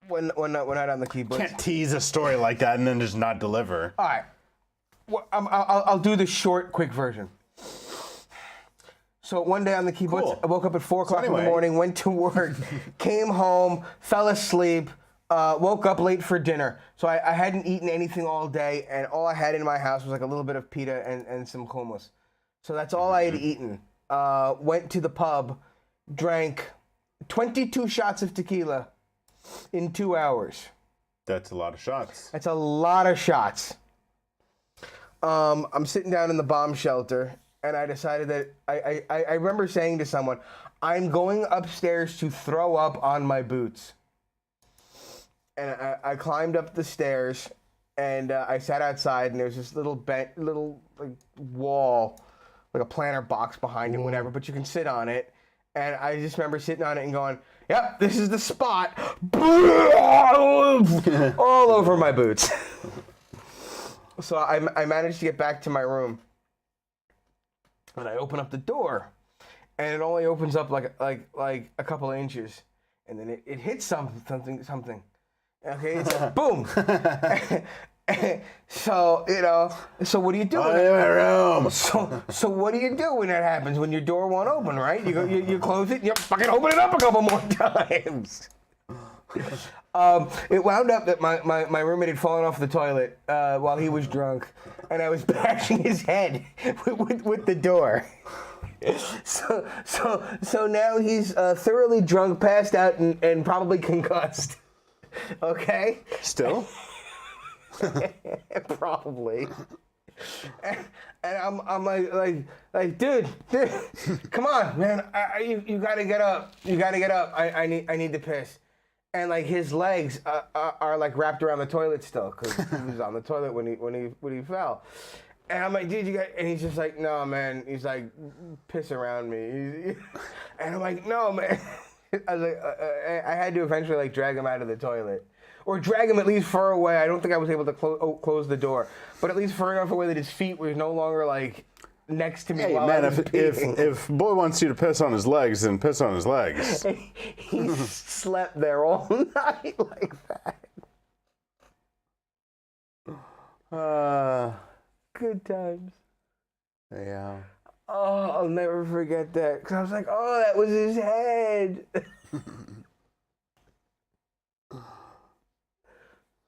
When not on the keyboard. Can't tease a story like that and then just not deliver. All right. Well, I'll do the short, quick version. So one day on the keyboard, Cool. I woke up at 4 o'clock in the morning, went to work, came home, fell asleep, woke up late for dinner. So I hadn't eaten anything all day, and all I had in my house was like a little bit of pita and some hummus. So that's all I had eaten. Went to the pub, drank 22 shots of tequila in 2 hours. That's a lot of shots. That's a lot of shots. I'm sitting down in the bomb shelter, and I decided that I remember saying to someone, I'm going upstairs to throw up on my boots. And I climbed up the stairs, and I sat outside, and there's this little like wall, like a planter box behind it, whatever, but you can sit on it. And I just remember sitting on it and going, yep, this is the spot. All over my boots. So I managed to get back to my room. And I open up the door, and it only opens up like a couple of inches, and then it hits something. Okay, it's a boom. So so what do you do? So what do you do when that happens? When your door won't open, right? You close it, and you fucking open it up a couple more times. It wound up that my roommate had fallen off the toilet while he was drunk, and I was bashing his head with the door. So now he's thoroughly drunk, passed out, and probably concussed. Okay? Still? Probably. And I'm like, dude, come on, man, you gotta get up. You gotta get up. I need to piss. And like his legs are like wrapped around the toilet still because he was on the toilet when he fell. And I'm like, dude, and he's just like, no, man. He's like, piss around me. And I'm like, no, man. I was like, I had to eventually like drag him out of the toilet. Or drag him at least far away. I don't think I was able to close the door, but at least far enough away that his feet were no longer like next to me. Hey, while man, I was peeing. if boy wants you to piss on his legs, then piss on his legs. He slept there all night like that. Good times. Yeah. Oh, I'll never forget that. Because I was like, oh, that was his head.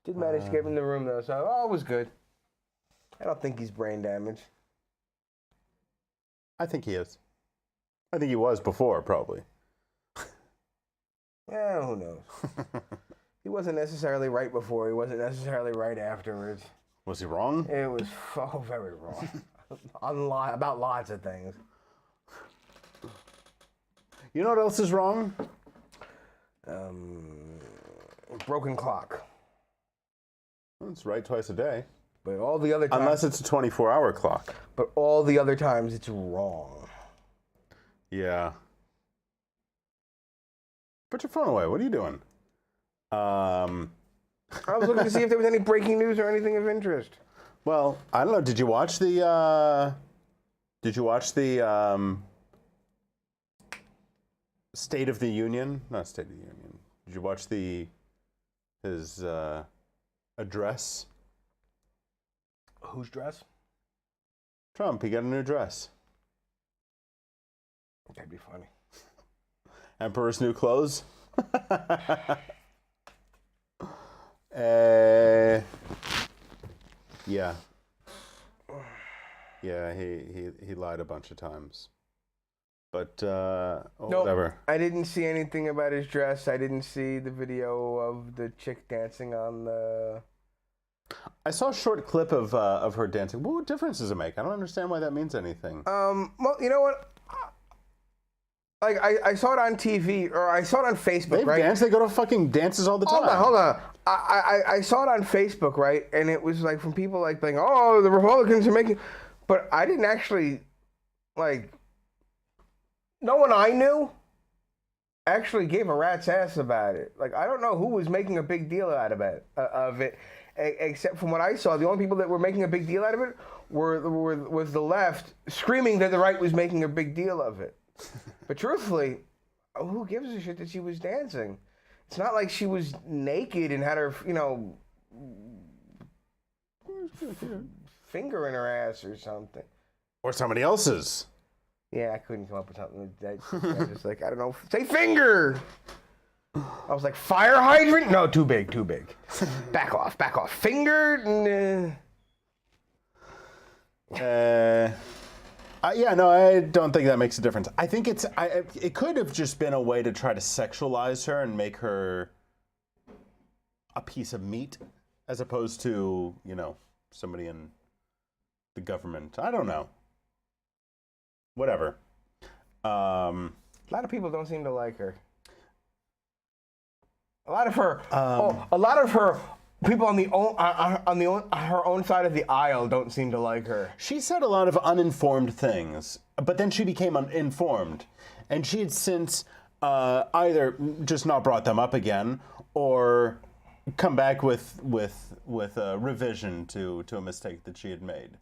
Didn't manage to get him in the room, though, so it was good. I don't think he's brain damaged. I think he is. I think he was before, probably. Yeah, who knows? He wasn't necessarily right before. He wasn't necessarily right afterwards. Was he wrong? It was very wrong. About lots of things. You know what else is wrong? Broken clock. Well, it's right twice a day. But all the other times... Unless it's a 24-hour clock. But all the other times, it's wrong. Yeah. Put your phone away. What are you doing? I was looking to see if there was any breaking news or anything of interest. Well, I don't know. Did you watch the... State of the Union? Not State of the Union. Did you watch his address? Whose dress? Trump. He got a new dress. That'd be funny. Emperor's new clothes. Yeah. Yeah, he lied a bunch of times. But whatever. I didn't see anything about his dress. I didn't see the video of the chick dancing on the... I saw a short clip of her dancing. What difference does it make? I don't understand why that means anything. Well, you know what? Like, I saw it on TV, or I saw it on Facebook, right? Dance? They go to fucking dances all the time. Hold on. I saw it on Facebook, right? And it was like from people like being, oh, the Republicans are making... But I didn't actually, like... No one I knew actually gave a rat's ass about it. Like, I don't know who was making a big deal out of it, except from what I saw. The only people that were making a big deal out of it was the left, screaming that the right was making a big deal of it. But truthfully, who gives a shit that she was dancing? It's not like she was naked and had her, finger in her ass or something. Or somebody else's. Yeah, I couldn't come up with something. I was just like, I don't know. Say finger! I was like, fire hydrant? No, too big. Back off. Finger? Yeah, no, I don't think that makes a difference. I think it could have just been a way to try to sexualize her and make her a piece of meat, as opposed to, somebody in the government. I don't know. Whatever. A lot of people don't seem to like her. A lot of her people on her own side of the aisle don't seem to like her. She said a lot of uninformed things, but then she became informed, and she had since either just not brought them up again or come back with a revision to a mistake that she had made.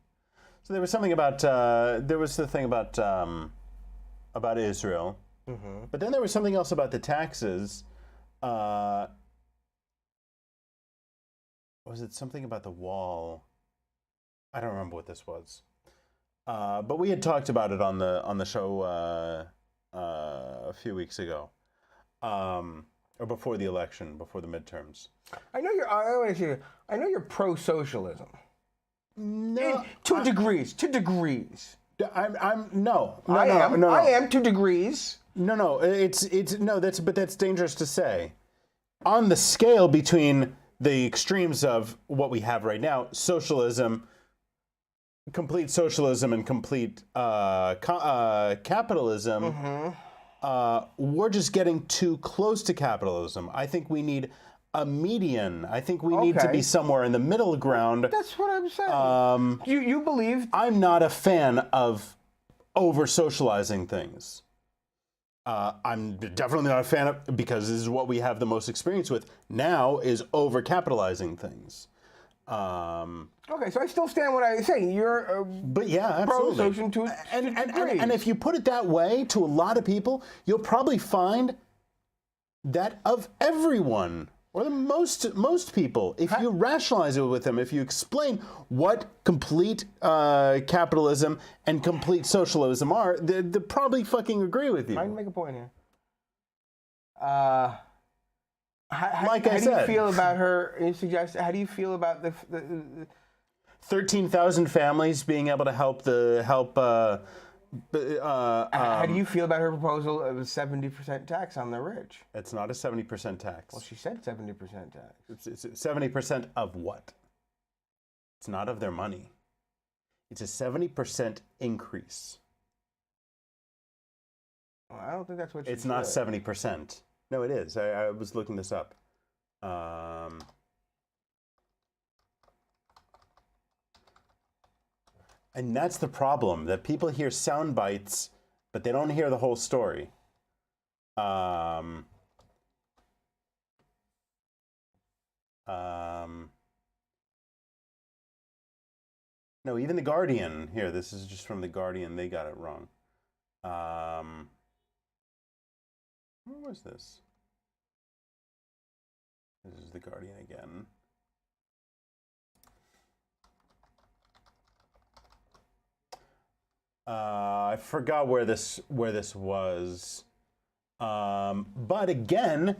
So there was something about there was the thing about Israel, but then there was something else about the taxes. Was it something about the wall? I don't remember what this was, but we had talked about it on the show a few weeks ago, or before the election, before the midterms. I know you're. I want to say, I know you're pro-socialism. No, Two degrees. 2 degrees. I'm no. I am. No. I am 2 degrees. No. It's no. That's dangerous to say. On the scale between the extremes of what we have right now, socialism, complete socialism, and complete capitalism, we're just getting too close to capitalism. I think we need a median. I think we need to be somewhere in the middle ground. That's what I'm saying. You believe? I'm not a fan of over-socializing things. I'm definitely not a fan of, because this is what we have the most experience with now, is over-capitalizing things. Okay, so I still stand what I say. You're But yeah, absolutely. pro-social to And if you put it that way to a lot of people, you'll probably find that of everyone, or the most people, if you rationalize it with them, if you explain what complete capitalism and complete socialism are, they probably fucking agree with you. I can make a point here. Like I how said, do you feel about her? You suggest. How do you feel about the 13,000 families being able to help how do you feel about her proposal of a 70% tax on the rich? It's not a 70% tax. Well, she said 70% tax. It's 70% of what? It's not of their money. It's a 70% increase. Well, I don't think that's what she It's not said. 70%. No, it is. I was looking this up. And that's the problem, that people hear sound bites, but they don't hear the whole story. No, even The Guardian, here, this is just from The Guardian, they got it wrong. Where was this? This is The Guardian again. I forgot where this was, but again,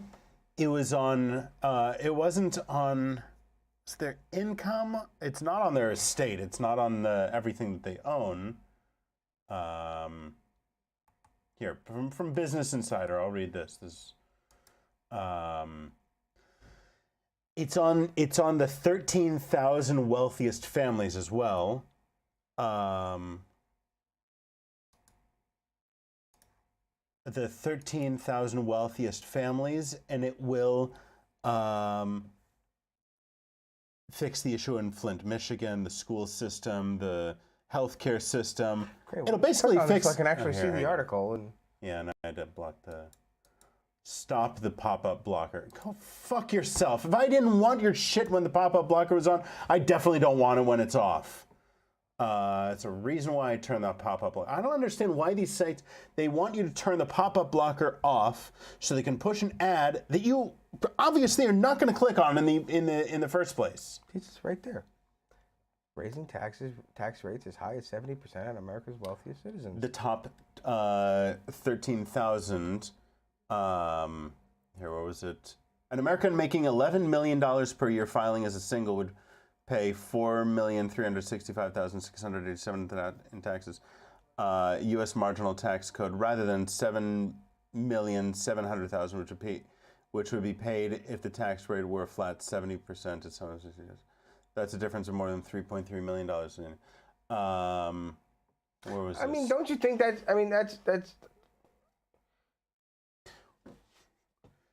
it was on. It wasn't on. It's their income. It's not on their estate. It's not on everything that they own. Here, from Business Insider, I'll read this. It's on the 13,000 wealthiest families as well. The 13,000 wealthiest families, and it will fix the issue in Flint, Michigan, the school system, the healthcare system. Okay, It'll basically fix. So I can actually Oh, see here, the article. And yeah, and I had to stop the pop-up blocker. Go fuck yourself. If I didn't want your shit when the pop-up blocker was on, I definitely don't want it when it's off. It's a reason why I turn that pop-up blocker. I don't understand why these sites, they want you to turn the pop-up blocker off so they can push an ad that you obviously are not going to click on in the first place. it's right there. Raising tax rates as high as 70% on America's wealthiest citizens. The top 13,000. Here, what was it? An American making $11 million per year filing as a single would pay $4,365,687 in taxes. U.S. marginal tax code, rather than $7,700,000, which would be paid if the tax rate were a flat 70% at 760 years. That's a difference of more than $3.3 million. Where was this? I mean, don't you think that's? I mean, that's.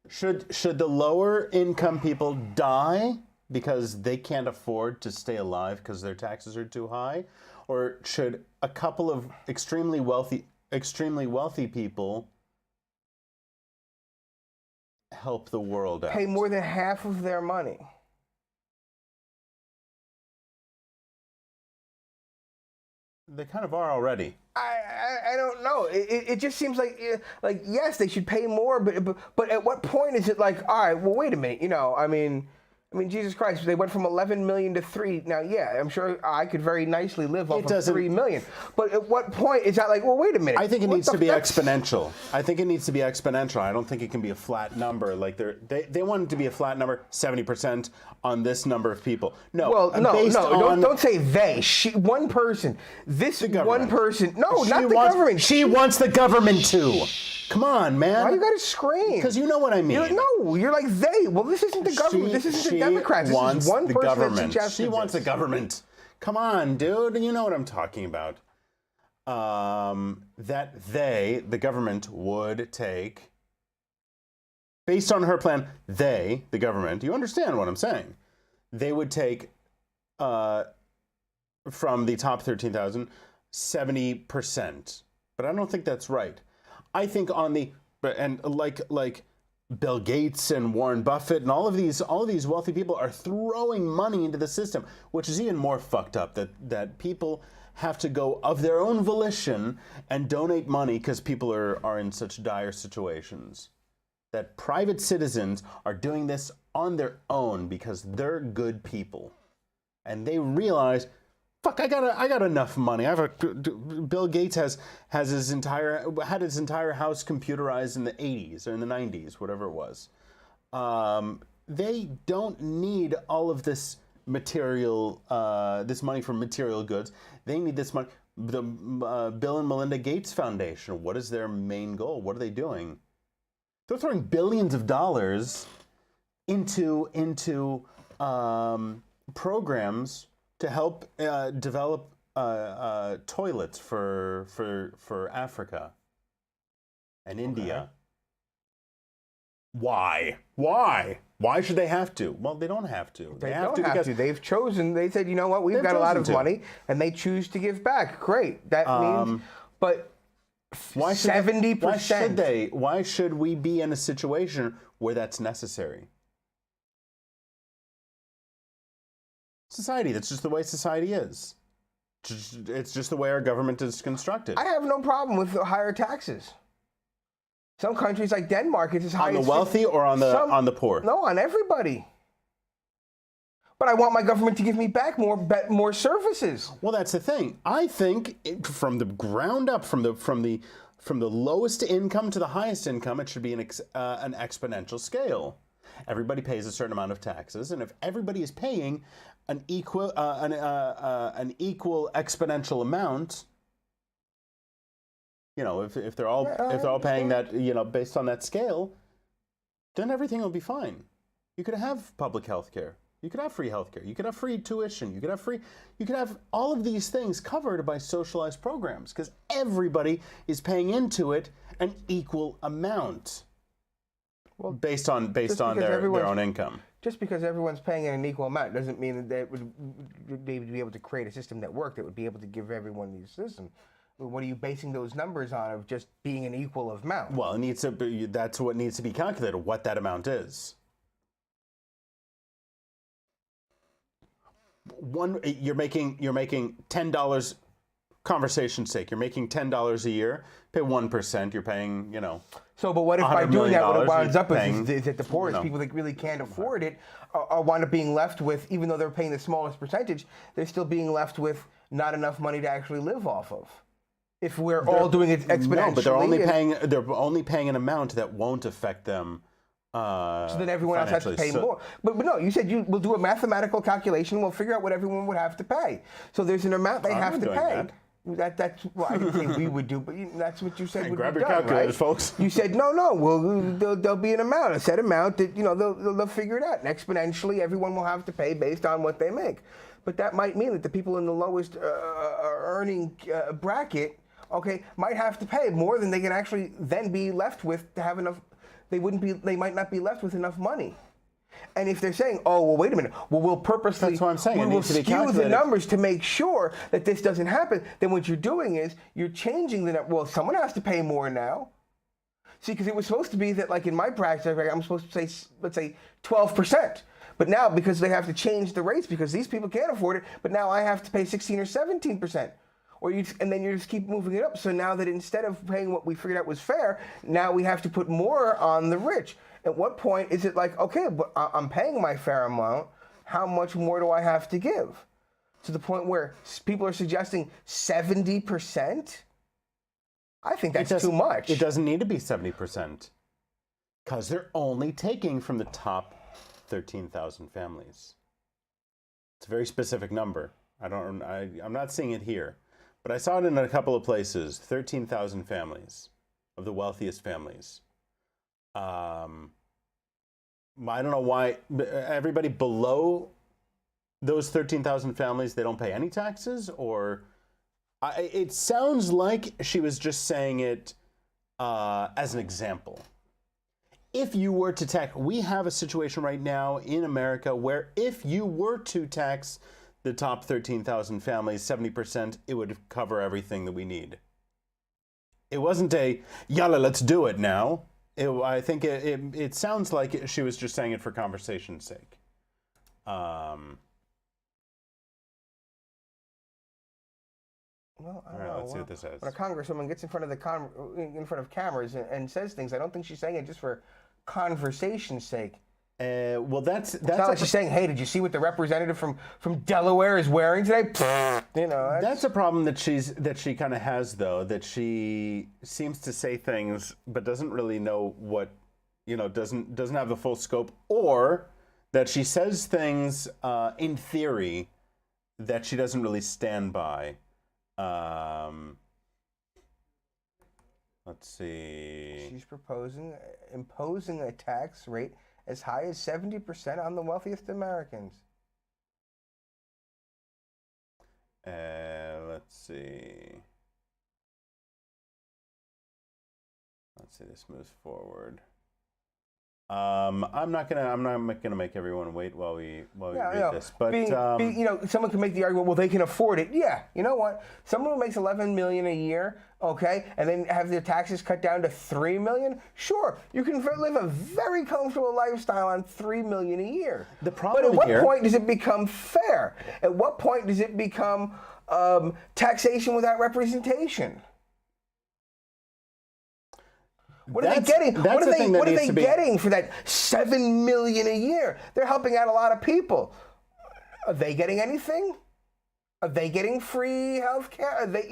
Should the lower income people die because they can't afford to stay alive because their taxes are too high? Or should a couple of extremely wealthy people help the world out? Pay more than half of their money. They kind of are already. I don't know. It just seems like yes, they should pay more, but at what point is it like, all right, well, wait a minute, I mean, Jesus Christ, they went from 11 million to 3. Now, yeah, I'm sure I could very nicely live off of 3 million. But at what point is that like, well, wait a minute. I think it needs to be exponential. I think it needs to be exponential. I don't think it can be a flat number. Like they want it to be a flat number, 70% on this number of people. No, well, don't say they. One person. One person. No, not the government. She wants the government to. Come on, man. Why you gotta scream? Because you know what I mean. You're like they. Well, this isn't the government. This isn't the Democrats. This is one person that suggested She wants the government. Come on, dude. You know what I'm talking about. That the government, would take, based on her plan, the government, you understand what I'm saying? They would take from the top 13,000, 70%. But I don't think that's right. I think like Bill Gates and Warren Buffett and all of these wealthy people are throwing money into the system, which is even more fucked up, that people have to go of their own volition and donate money because people are in such dire situations. That private citizens are doing this on their own because they're good people. And they realize, fuck, I got enough money. Bill Gates had his entire house computerized in the 80s or in the 90s, whatever it was. They don't need all of this material, this money for material goods. They need this money. The Bill and Melinda Gates Foundation. What is their main goal? What are they doing? They're throwing billions of dollars into programs to help develop toilets for Africa and India. Why? Why should they have to? Well, they don't have to. They don't have to. They've chosen. They said, you know what? We've got a lot of money, and they choose to give back. Great. That means, but 70%. Why should we be in a situation where that's necessary? Society. That's just the way society is. It's just the way our government is constructed. I have no problem with higher taxes. Some countries like Denmark, it's as high on the wealthy or on the poor? No, on everybody. But I want my government to give me back more services. Well, that's the thing. I think from the ground up, from the lowest income to the highest income, it should be an exponential scale. Everybody pays a certain amount of taxes, and if everybody is paying an equal exponential amount, if they're all paying that, based on that scale, then everything will be fine. You could have public health care. You could have free health care. You could have free tuition. You could have all of these things covered by socialized programs because everybody is paying into it an equal amount. Well, based on their own income. Just because everyone's paying an equal amount doesn't mean that they would be able to create a system that worked that would be able to give everyone the system. What are you basing those numbers on of just being an equal amount? Well, that's what needs to be calculated, what that amount is. You're making $10, conversation's sake, you're making $10 a year, pay 1%, you're paying, So, but what if by doing that, what it winds up is that the poorest people that really can't afford it are wind up being left with, even though they're paying the smallest percentage, they're still being left with not enough money to actually live off of. If we're all doing it exponentially. No, but they're only paying an amount that won't affect them. So then everyone else has to pay more. But no, you said we'll do a mathematical calculation. We'll figure out what everyone would have to pay. So there's an amount they have to pay. That's what I didn't say we would do, but that's what you said would grab be your done, calculators, right? folks. You said no. Well, there'll be an amount, a set amount that they'll figure it out. And exponentially, everyone will have to pay based on what they make. But that might mean that the people in the lowest earning bracket, might have to pay more than they can actually then be left with to have enough. They might not be left with enough money. And if they're saying, oh, well, wait a minute, well, we'll purposely, that's what I'm saying. We will skew the numbers to make sure that this doesn't happen, then what you're doing is you're changing the number. Well, someone has to pay more now. See, because it was supposed to be that, like in my practice, I'm supposed to say, let's say 12%. But now, because they have to change the rates because these people can't afford it, but now I have to pay 16 or 17%. and then you just keep moving it up. So now that instead of paying what we figured out was fair, now we have to put more on the rich. At what point is it like, okay, but I'm paying my fair amount, how much more do I have to give? To the point where people are suggesting 70%? I think that's too much. It doesn't need to be 70%, because they're only taking from the top 13,000 families. It's a very specific number. I'm not seeing it here, but I saw it in a couple of places. 13,000 families of the wealthiest families. I don't know why everybody below those 13,000 families, they don't pay any taxes, or it sounds like she was just saying it as an example. If you were to tax, we have a situation right now in America where if you were to tax the top 13,000 families 70%, it would cover everything that we need. It wasn't a, yalla, let's do it now. I think it sounds like she was just saying it for conversation's sake. Well, I All don't right, know. let's see what this says. When a congresswoman gets in front of cameras and says things, I don't think she's saying it just for conversation's sake. Well, that's It's not like she's saying, "Hey, did you see what the representative from Delaware is wearing today?" You know, that's a problem that she kind of has, though. That she seems to say things, but doesn't really know what, doesn't have the full scope, or that she says things in theory that she doesn't really stand by. Let's see. She's imposing a tax rate as high as 70% on the wealthiest Americans. Let's see. This moves forward. I'm not gonna make everyone wait while we read this. But someone can make the argument, well, they can afford it. Yeah, you know what? Someone who makes $11 million a year, okay, and then have their taxes cut down to $3 million. Sure, you can live a very comfortable lifestyle on $3 million a year. The problem But at what point does it become fair? At what point does it become taxation without representation? What are they getting? What are they getting for that $7 million a year? They're helping out a lot of people. Are they getting anything? Are they getting free health care? Are they,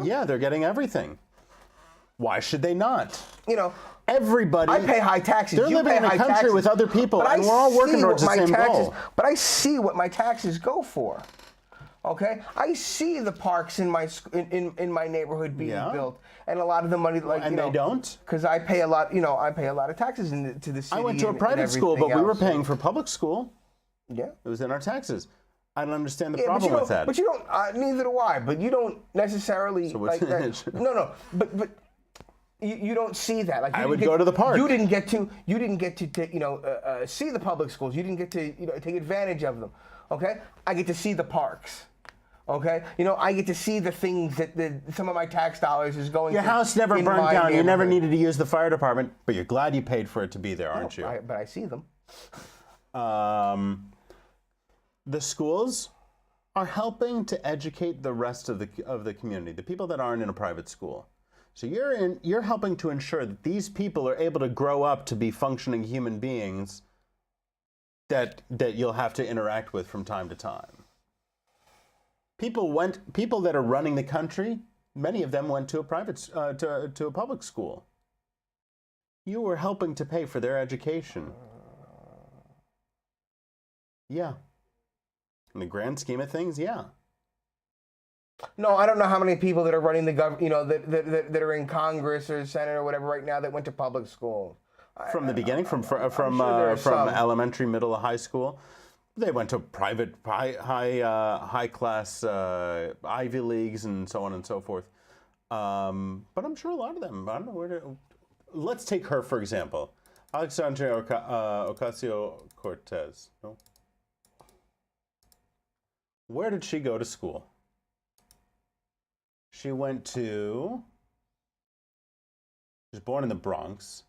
Yeah, they're getting everything. Why should they not? Everybody. I pay high taxes. They're living in a country with other people, and we're all working towards the same goal. But I see what my taxes go for. Okay, I see the parks in my neighborhood being built, and a lot of the money, they don't, because I pay a lot. I pay a lot of taxes to the city. I went to a private school, but we were paying for public school. Yeah, it was in our taxes. I don't understand the problem with that. But you don't. Neither do I. But you don't necessarily like that. No. But you don't see that. Like I would go to the park. You didn't get to see the public schools. You didn't get to take advantage of them. Okay, I get to see the parks. Okay, I get to see the things that some of my tax dollars is going. Your house never burned down. You never needed to use the fire department, but you're glad you paid for it to be there, aren't you? But I see them. The schools are helping to educate the rest of the community, the people that aren't in a private school. So you're helping to ensure that these people are able to grow up to be functioning human beings that you'll have to interact with from time to time. People that are running the country, many of them went to a to a public school. You were helping to pay for their education. Yeah. In the grand scheme of things, yeah. No, I don't know how many people that are running the government, that are in Congress or Senate or whatever right now that went to public school. From the beginning, from elementary, middle, high school. They went to private, high class Ivy Leagues and so on and so forth. But I'm sure a lot of them. I don't know where to. Let's take her for example, Alexandria Ocasio-Cortez. No. Where did she go to school? She was born in the Bronx.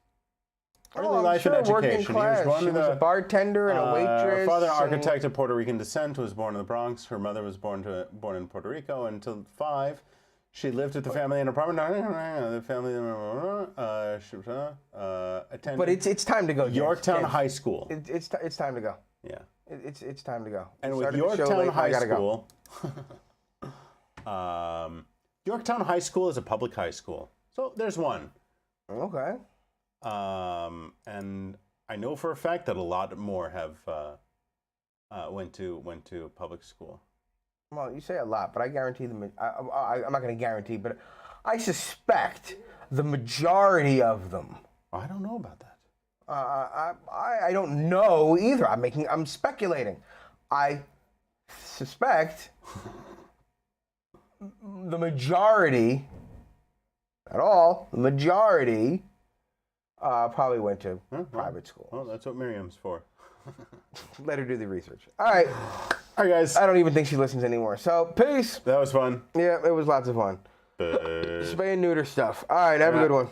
Early life and education. She was a bartender and a waitress. Her father, an architect of Puerto Rican descent, was born in the Bronx. Her mother was born in Puerto Rico until 5. She lived with the family in an apartment. The family attended. But it's time to go. James. Yorktown James. High School. It's time to go. Yeah. It's time to go. And We with started the show Yorktown late, I High gotta go. School, Yorktown High School is a public high school. So there's one. Okay. And I know for a fact that a lot more have went to public school. Well, you say a lot, but I guarantee I'm not going to guarantee, but I suspect the majority of them. I don't know about that. I don't know either. I'm speculating. I suspect the majority, not all, the majority probably went to private school. Well, that's what Miriam's for. Let her do the research. All right. All right, guys. I don't even think she listens anymore. So, peace. That was fun. Yeah, it was lots of fun. Spay and neuter stuff. All right, have a good one.